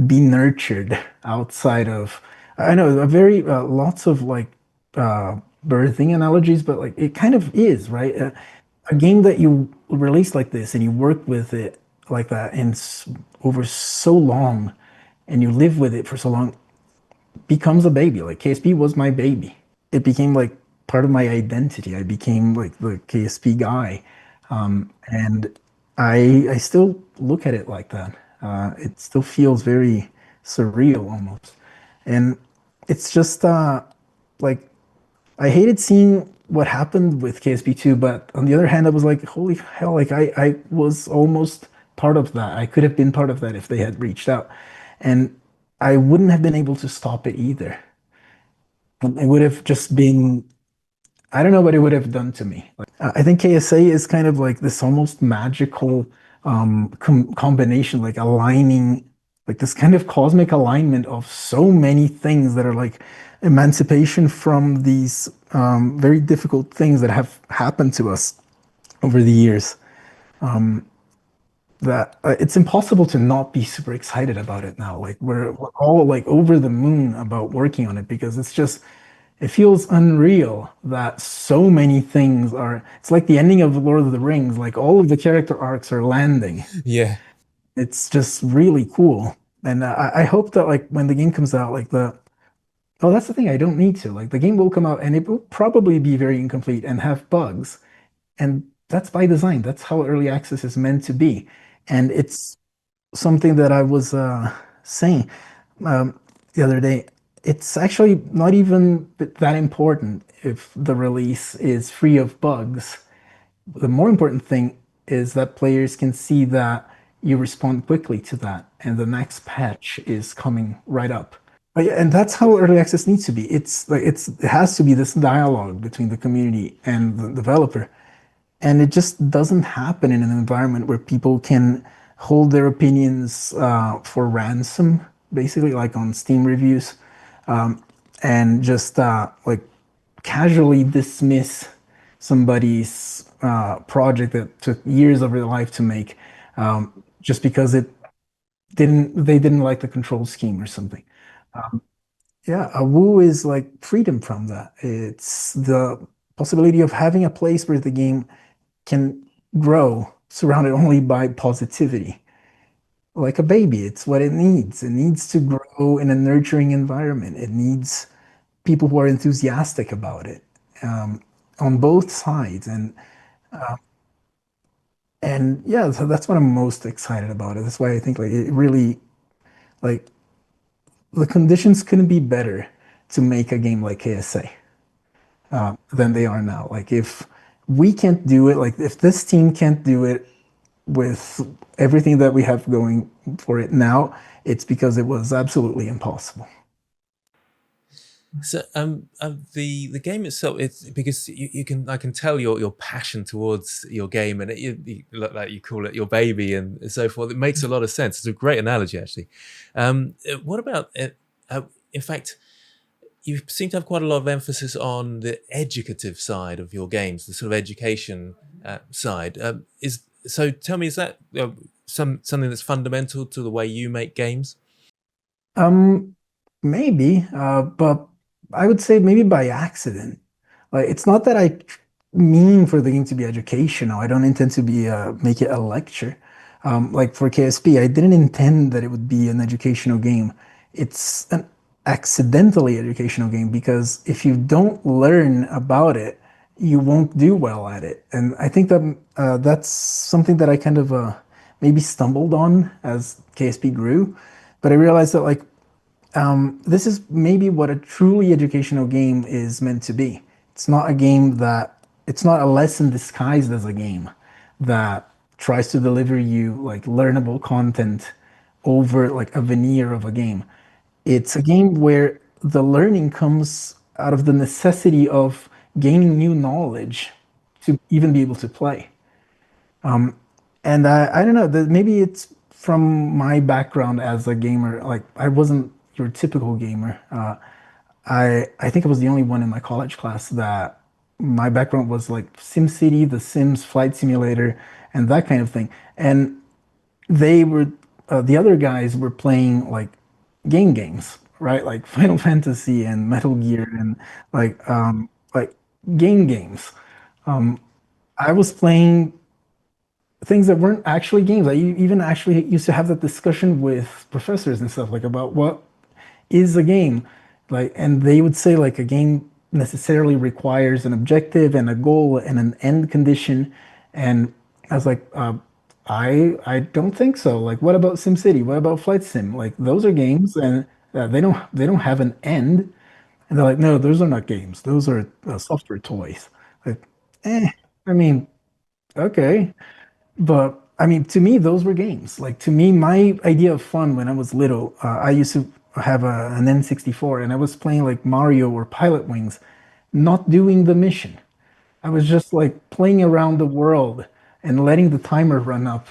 [SPEAKER 2] be nurtured outside of, I know a very lots of like uh, birthing analogies, but like it kind of is, right? A game that you release like this and you work with it like that and over so long and you live with it for so long becomes a baby. Like KSP was my baby. It became like part of my identity. I became like the KSP guy. And I still look at it like that. It still feels very surreal almost. And it's just like I hated seeing what happened with KSP2, but on the other hand, I was like, holy hell, like I was almost part of that. I could have been part of that if they had reached out. And I wouldn't have been able to stop it either. It would have just been, I don't know what it would have done to me. I think KSA is kind of like this almost magical combination, like aligning, like this kind of cosmic alignment of so many things that are like emancipation from these very difficult things that have happened to us over the years. That it's impossible to not be super excited about it now. Like we're all like over the moon about working on it because it's just it feels unreal that so many things are. It's like the ending of Lord of the Rings. Like all of the character arcs are landing.
[SPEAKER 1] Yeah.
[SPEAKER 2] It's just really cool. And I hope that like when the game comes out, like the oh, that's the thing. I don't need to. Like the game will come out and it will probably be very incomplete and have bugs. And that's by design. That's how early access is meant to be. And it's something that I was saying um, the other day. It's actually not even that important if the release is free of bugs. The more important thing is that players can see that you respond quickly to that, and the next patch is coming right up. But yeah, and that's how early access needs to be. It's like it has to be this dialogue between the community and the developer. And it just doesn't happen in an environment where people can hold their opinions for ransom, basically, like on Steam reviews, and just like casually dismiss somebody's project that took years of their life to make, just because they didn't like the control scheme or something. Yeah, a woo is like freedom from that. It's the possibility of having a place where the game can grow surrounded only by positivity. Like a baby, it's what it needs. It needs to grow in a nurturing environment. It needs people who are enthusiastic about it on both sides. And yeah, so that's what I'm most excited about. That's why I think like it really like the conditions couldn't be better to make a game like KSA than they are now. Like if we can't do it, like if this team can't do it with everything that we have going for it now, it's because it was absolutely impossible.
[SPEAKER 1] So the game itself, it's because you can I can tell your passion towards your game, and you look like you call it your baby and so forth. It makes a lot of sense. It's a great analogy actually. What about it? In fact, you seem to have quite a lot of emphasis on the educative side of your games, the sort of education side. Is so? Tell me, is that something that's fundamental to the way you make games?
[SPEAKER 2] Um, maybe, but I would say maybe by accident. Like it's not that I mean for the game to be educational. I don't intend to be make it a lecture. Like for KSP, I didn't intend that it would be an educational game. It's an accidentally educational game because if you don't learn about it, you won't do well at it. And I think that that's something that I kind of maybe stumbled on as KSP grew. But I realized that like this is maybe what a truly educational game is meant to be. It's not a game that it's not a lesson disguised as a game that tries to deliver you like learnable content over like a veneer of a game. It's a game where the learning comes out of the necessity of gaining new knowledge to even be able to play. And I don't know, that maybe it's from my background as a gamer. Like I wasn't your typical gamer. I think I was the only one in my college class that my background was like SimCity, The Sims, Flight Simulator, and that kind of thing. And they were the other guys were playing like games, right? Like Final Fantasy and Metal Gear and like games. I was playing things that weren't actually games. I even actually used to have that discussion with professors and stuff like about what is a game, like, and they would say like a game necessarily requires an objective and a goal and an end condition, and I was like, I don't think so. Like, what about SimCity? What about Flight Sim? Like, those are games, and they don't have an end. And they're like, no, those are not games. Those are software toys. Like, eh, I mean, okay. But I mean, to me, those were games. Like to me, my idea of fun when I was little, I used to have an N64 and I was playing like Mario or Pilot Wings, not doing the mission. I was just like playing around the world and letting the timer run up,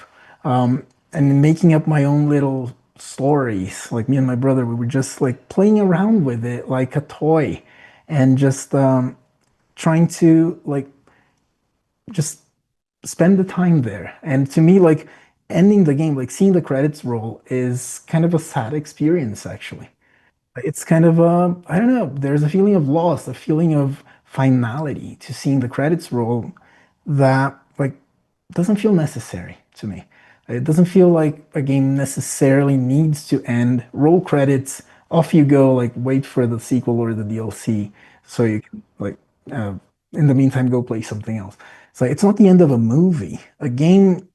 [SPEAKER 2] and making up my own little stories. Like me and my brother, we were just like playing around with it like a toy and just trying to like just spend the time there. And to me, like ending the game, like seeing the credits roll is kind of a sad experience, actually. It's kind of I don't know, there's a feeling of loss, a feeling of finality to seeing the credits roll that like doesn't feel necessary to me. It doesn't feel like a game necessarily needs to end, roll credits, off you go, like wait for the sequel or the DLC so you can like uh, in the meantime go play something else. So it's not the end of a movie. A game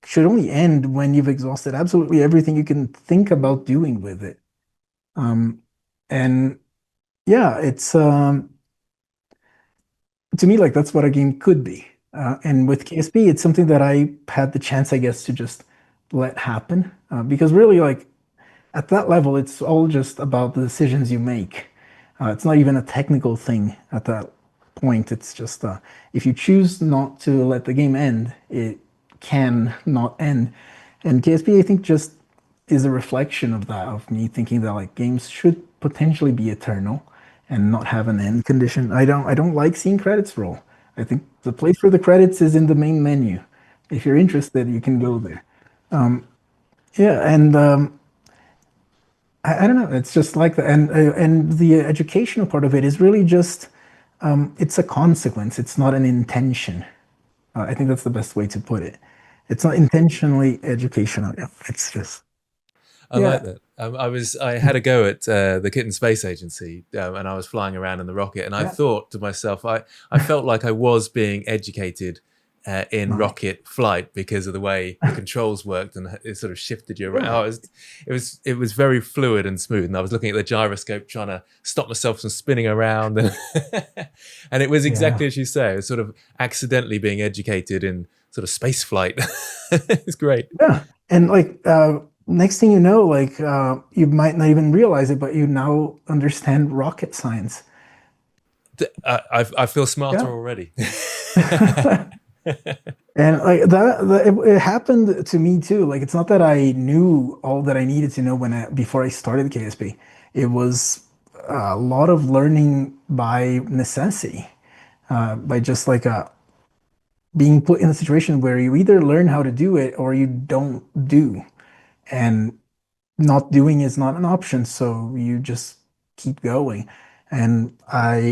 [SPEAKER 2] should only end when you've exhausted absolutely everything you can think about doing with it. Um, and yeah, it's to me like that's what a game could be. And with KSP, it's something that I had the chance, I guess, to just let happen because really, like at that level, it's all just about the decisions you make. It's not even a technical thing at that point. It's just if you choose not to let the game end, it can not end. And KSP, I think, just is a reflection of that, of me thinking that like games should potentially be eternal and not have an end condition. I don't like seeing credits roll. I think the place for the credits is in the main menu. If you're interested, you can go there. Yeah, and I don't know. It's just like that, and the educational part of it is really just it's a consequence. It's not an intention. I think that's the best way to put it. It's not intentionally educational. Yeah, it's just
[SPEAKER 1] I like
[SPEAKER 2] yeah,
[SPEAKER 1] that. I had a go at the Kitten Space Agency, and I was flying around in the rocket, and I
[SPEAKER 2] yeah,
[SPEAKER 1] thought to myself, I felt like I was being educated in
[SPEAKER 2] nice.
[SPEAKER 1] rocket flight because of the way the controls worked, and it sort of shifted you around.
[SPEAKER 2] Yeah,
[SPEAKER 1] Oh, it was very fluid and smooth, and I was looking at the gyroscope trying to stop myself from spinning around, and and it was
[SPEAKER 2] yeah,
[SPEAKER 1] exactly as you say. I was sort of accidentally being educated in sort of space flight. It's great.
[SPEAKER 2] yeah. And like next thing you know, like you might not even realize it, but you now understand rocket science.
[SPEAKER 1] I feel smarter
[SPEAKER 2] Yeah.
[SPEAKER 1] already.
[SPEAKER 2] And like it happened to me too. Like it's not that I knew all that I needed to know before I started KSP. It was a lot of learning by necessity, by just like being put in a situation where you either learn how to do it or you don't do, and not doing is not an option. So you just keep going. And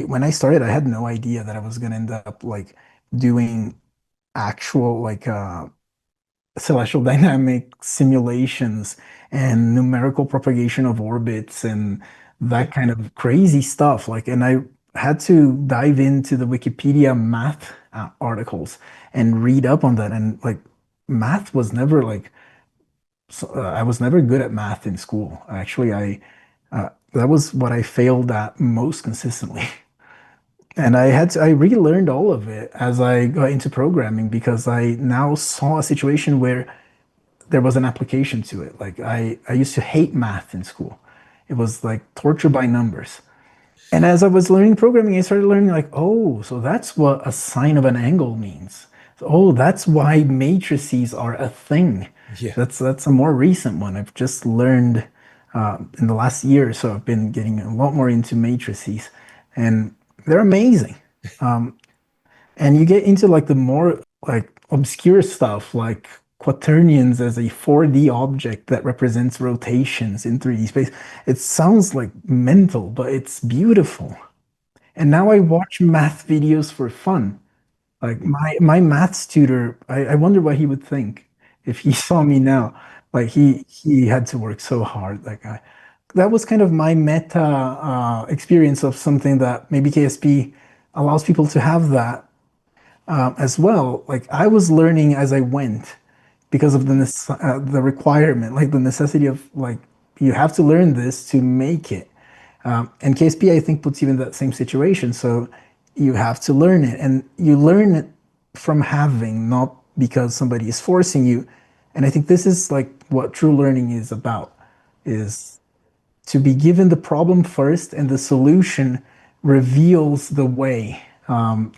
[SPEAKER 2] when I started, I had no idea that I was gonna end up like doing actual like celestial dynamic simulations and numerical propagation of orbits and that kind of crazy stuff. Like, and I had to dive into the Wikipedia math articles and read up on that. And like, math was never like, I was never good at math in school. Actually, that was what I failed at most consistently. And I relearned all of it as I got into programming because I now saw a situation where there was an application to it. Like I used to hate math in school. It was like torture by numbers. And as I was learning programming, I started learning like, oh, so that's what a sine of an angle means. So, oh, that's why matrices are a thing.
[SPEAKER 1] Yeah.
[SPEAKER 2] That's a more recent one. I've just learned in the last year or so. I've been getting a lot more into matrices, and they're amazing. And you get into like the more like obscure stuff like quaternions as a 4D object that represents rotations in 3D space. It sounds like mental, but it's beautiful. And now I watch math videos for fun. Like my maths tutor, I wonder what he would think if he saw me now. Like he had to work so hard, that guy. That was kind of my meta experience of something that maybe KSP allows people to have that as well. Like I was learning as I went because of the requirement, like the necessity of like you have to learn this to make it. And KSP, I think, puts you in that same situation. So you have to learn it, and you learn it from having, not because somebody is forcing you. And I think this is like what true learning is about, is to be given the problem first, and the solution reveals the way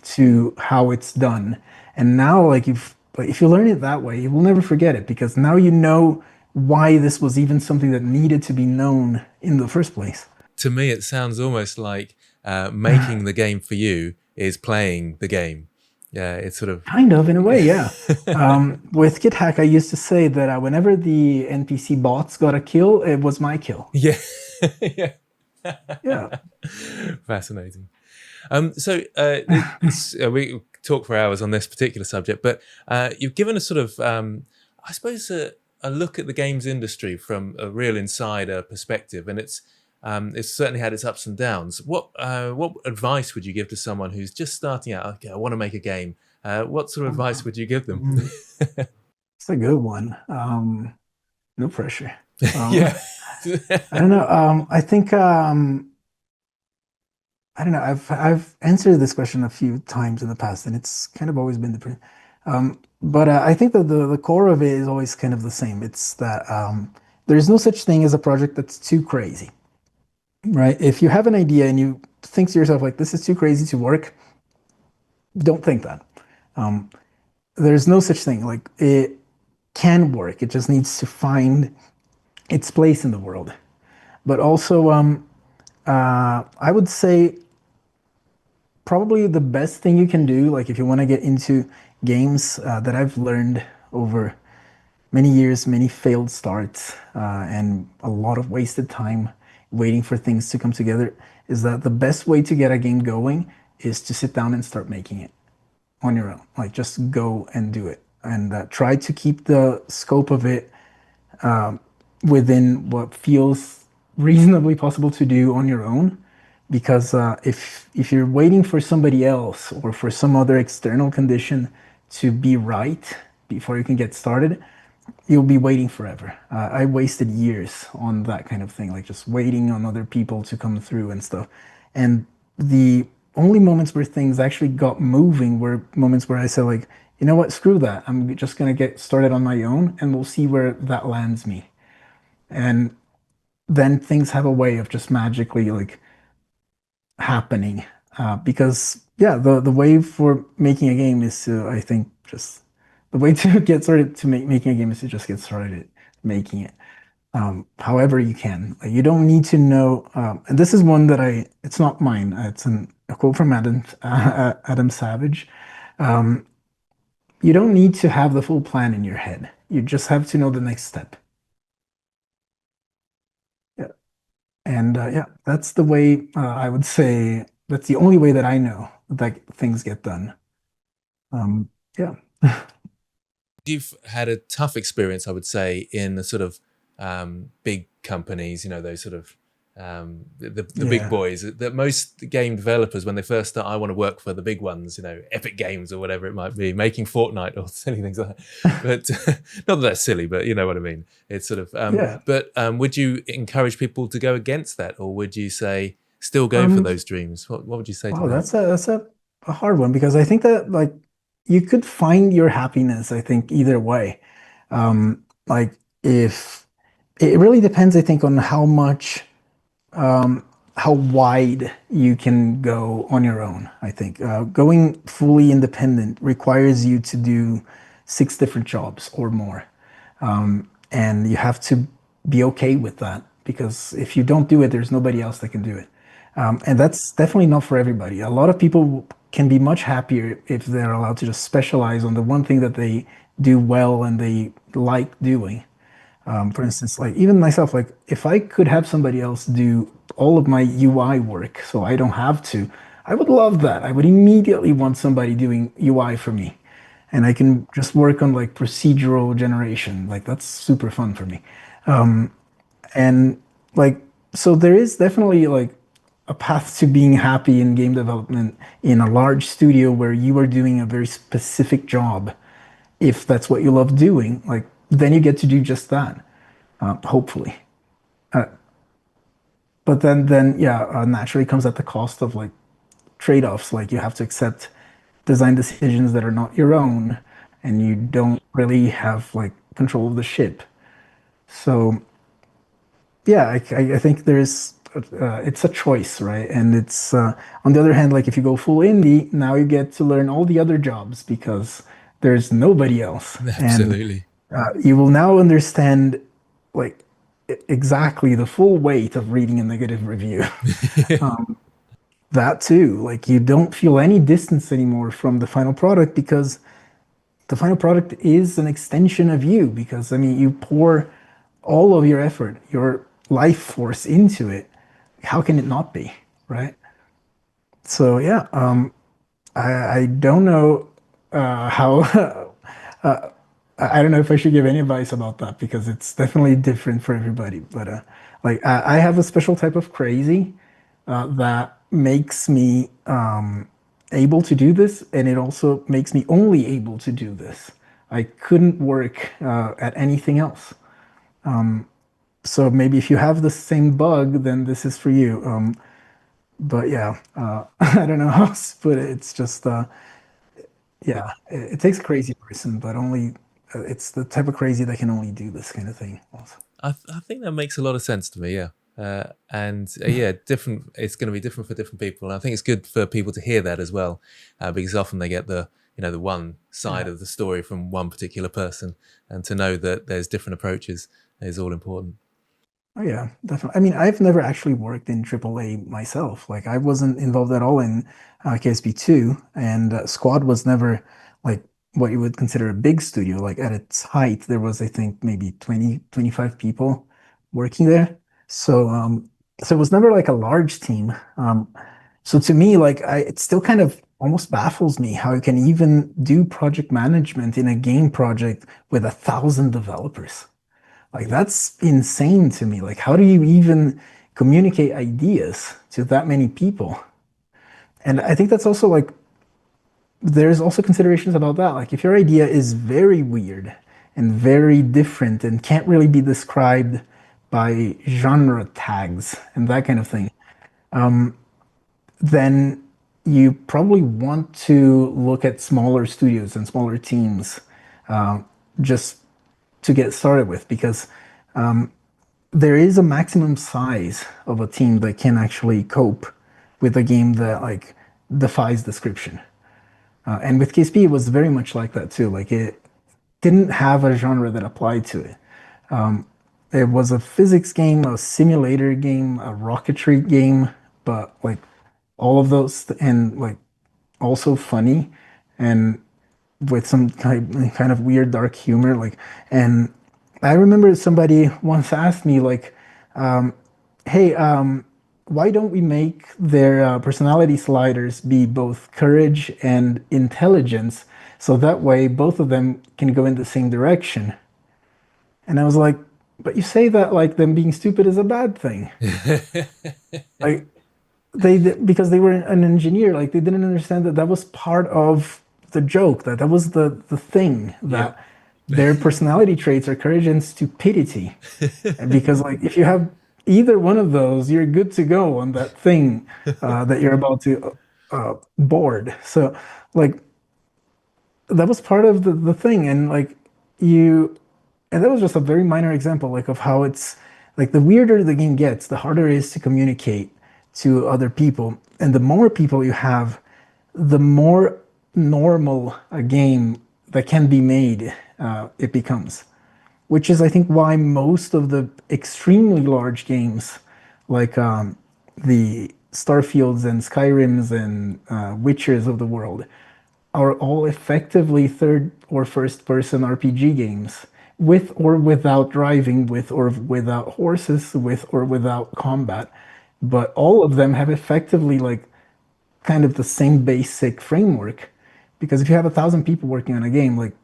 [SPEAKER 2] to how it's done. And now, if you learn it that way, you will never forget it, because now you know why this was even something that needed to be known in the first place.
[SPEAKER 1] To me, it sounds almost like making the game for you is playing the game. Yeah, it's sort of.
[SPEAKER 2] Kind of, in a way, yeah. With GitHack, I used to say that whenever the NPC bots got a kill, it was my kill.
[SPEAKER 1] Yeah. Yeah.
[SPEAKER 2] Yeah.
[SPEAKER 1] Fascinating. We talk for hours on this particular subject, but you've given a sort of, I suppose, a look at the games industry from a real insider perspective, and it's certainly had its ups and downs. What advice would you give to someone who's just starting out? Okay, I want to make a game. What sort of advice would you give them?
[SPEAKER 2] It's a good one. No pressure.
[SPEAKER 1] Yeah.
[SPEAKER 2] I don't know. I think I don't know. I've answered this question a few times in the past, and it's kind of always been different. But I think that the core of it is always kind of the same. It's that there's no such thing as a project that's too crazy, right? If you have an idea and you think to yourself like this is too crazy to work, don't think that. Um, there's no such thing. Like it can work. It just needs to find its place in the world. But also, I would say probably the best thing you can do, like if you want to get into games, that I've learned over many years, many failed starts, and a lot of wasted time waiting for things to come together, is that the best way to get a game going is to sit down and start making it on your own. Like just go and do it, and try to keep the scope of it within what feels reasonably possible to do on your own. Because if you're waiting for somebody else or for some other external condition to be right before you can get started, you'll be waiting forever. I wasted years on that kind of thing, like just waiting on other people to come through and stuff. And the only moments where things actually got moving were moments where I said, like, you know what, screw that. I'm just gonna get started on my own, and we'll see where that lands me. And then things have a way of just magically like happening. Because yeah, the way for making a game is to, I think, just the way to get started to making a game is to just get started making it. However you can. Like, you don't need to know. And this is one that it's not mine. It's a quote from Adam Savage. Um, you don't need to have the full plan in your head. You just have to know the next step. Yeah. And yeah, that's the way I would say that's the only way that I know that things get done. Yeah.
[SPEAKER 1] You've had a tough experience, I would say, in the sort of big companies, those sort of the big
[SPEAKER 2] Yeah.
[SPEAKER 1] boys. That most game developers, when they first start, I want to work for the big ones, Epic Games or whatever it might be, making Fortnite or silly things like that. But not that that's silly, but you know what I mean. It's sort of.
[SPEAKER 2] Yeah.
[SPEAKER 1] But would you encourage people to go against that, or would you say still go for
[SPEAKER 2] Um,
[SPEAKER 1] those dreams? What would you say to
[SPEAKER 2] wow,
[SPEAKER 1] them?
[SPEAKER 2] that's a hard one, because I think that like you could find your happiness, I think, either way. Like if it really depends, I think, on um, how wide you can go on your own. I think going fully independent requires you to do six different jobs or more. And you have to be okay with that, because if you don't do it, there's nobody else that can do it. And that's definitely not for everybody. A lot of people can be much happier if they're allowed to just specialize on the one thing that they do well and they like doing. For instance, like even myself, like if I could have somebody else do all of my UI work so I don't have to, I would love that. I would immediately want somebody doing UI for me. And I can just work on like procedural generation. Like that's super fun for me. And like, so there is definitely like a path to being happy in game development in a large studio where you are doing a very specific job. If that's what you love doing, like then you get to do just that, hopefully. Uh, but then yeah, naturally comes at the cost of like trade-offs. Like you have to accept design decisions that are not your own, and you don't really have like control of the ship. So yeah, I think there's it's a choice, right? And it's on the other hand, like if you go full indie, now you get to learn all the other jobs because there's nobody else, and
[SPEAKER 1] Absolutely.
[SPEAKER 2] you will now understand like exactly the full weight of reading a negative review. That too, like you don't feel any distance anymore from the final product because the final product is an extension of you. Because I mean, you pour all of your effort, your life force into it. How can it not be, right? So yeah, I don't know how. I don't know if I should give any advice about that because it's definitely different for everybody. But like I have a special type of crazy that makes me able to do this, and it also makes me only able to do this. I couldn't work at anything else. So maybe if you have the same bug, then this is for you. But yeah, I don't know how else to put it. It's just yeah, it takes a crazy person, but only it's the type of crazy that can only do this kind of thing. Also.
[SPEAKER 1] I think that makes a lot of sense to me. Yeah. And yeah, different. It's going to be different for different people, and I think it's good for people to hear that as well, because often they get the the one side
[SPEAKER 2] Yeah.
[SPEAKER 1] of the story from one particular person, and to know that there's different approaches is all important.
[SPEAKER 2] Oh yeah, definitely. I mean, I've never actually worked in AAA myself. Like I wasn't involved at all in KSP 2, and Squad was never like what you would consider a big studio. Like at its height, there was I think maybe 20, 25 people working there. So so it was never like a large team. So to me, like it still kind of almost baffles me how you can even do project management in a game project with 1,000 developers. Like that's insane to me. Like how do you even communicate ideas to that many people? And I think that's also like there's also considerations about that. Like if your idea is very weird and very different and can't really be described by genre tags and that kind of thing, then you probably want to look at smaller studios and smaller teams just to get started with because there is a maximum size of a team that can actually cope with a game that like defies description. And with KSP, it was very much like that too. Like it didn't have a genre that applied to it. It was a physics game, a simulator game, a rocketry game, but like all of those and like also funny and with some kind of weird dark humor. Like, and I remember somebody once asked me like, "Hey, why don't we make their personality sliders be both courage and intelligence, so that way both of them can go in the same direction?" And I was like, "But you say that like them being stupid is a bad thing." Like because they were an engineer, like they didn't understand that that was part of the joke, that that was the thing
[SPEAKER 1] Yep.
[SPEAKER 2] that their personality traits are courage and stupidity. And because like if you have either one of those, you're good to go on that thing that you're about to board. So like that was part of the thing, and like you and that was just a very minor example like of how it's like the weirder the game gets, the harder it is to communicate to other people, and the more people you have, the more normal a game that can be made it becomes, which is I think why most of the extremely large games like the Starfields and Skyrims and Witchers of the world are all effectively third or first person RPG games with or without driving, with or without horses, with or without combat. But all of them have effectively like kind of the same basic framework. Because if you have 1,000 people working on a game, like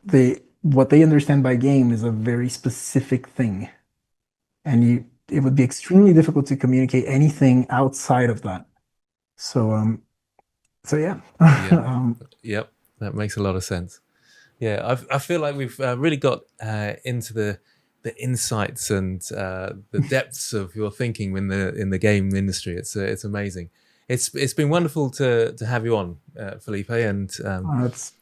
[SPEAKER 2] they what they understand by game is a very specific thing. And you it would be extremely difficult to communicate anything outside of that. So so yeah.
[SPEAKER 1] Yeah. Yep. That makes a lot of sense. Yeah, I feel like we've really got into the insights and the depths of your thinking in the game industry. It's amazing. It's been wonderful to have you on, Felipe, and
[SPEAKER 2] It's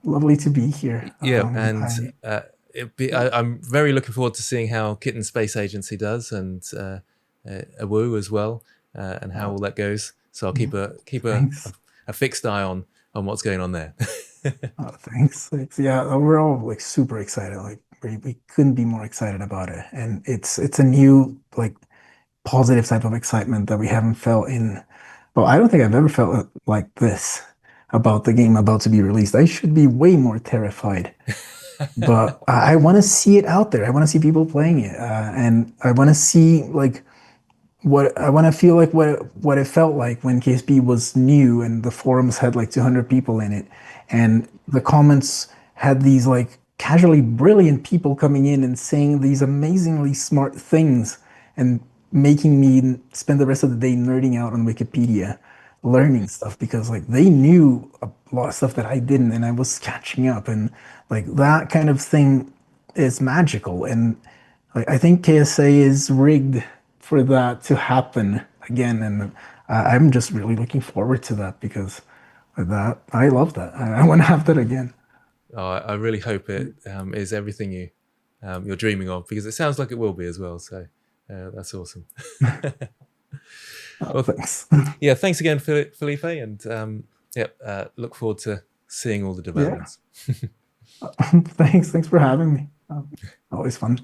[SPEAKER 2] lovely to be here.
[SPEAKER 1] yeah, and I'm very looking forward to seeing how Kitten Space Agency does, and Awu as well, and how all that goes. So I'll keep
[SPEAKER 2] Thanks.
[SPEAKER 1] a fixed eye on what's going on there.
[SPEAKER 2] Thanks. Yeah, we're all like super excited. Like we couldn't be more excited about it. And it's a new like positive type of excitement that we haven't felt in. Well, I don't think I've ever felt like this about the game about to be released. I should be way more terrified, but I want to see it out there. I want to see people playing it, and I want to see like what I want to feel like what it felt like when KSP was new and the forums had like 200 people in it, and the comments had these like casually brilliant people coming in and saying these amazingly smart things and making me spend the rest of the day nerding out on Wikipedia, learning stuff because like they knew a lot of stuff that I didn't, and I was catching up, and like that kind of thing is magical. And I think KSA is rigged for that to happen again, and I'm just really looking forward to that because that I love that. I want to have that again.
[SPEAKER 1] Oh, I really hope it is everything you're dreaming of, because it sounds like it will be as well. So that's awesome.
[SPEAKER 2] Oh,
[SPEAKER 1] Well,
[SPEAKER 2] thanks.
[SPEAKER 1] yeah, thanks again, Felipe, and look forward to seeing all the
[SPEAKER 2] Yeah.
[SPEAKER 1] developments.
[SPEAKER 2] Thanks for having me. Always fun.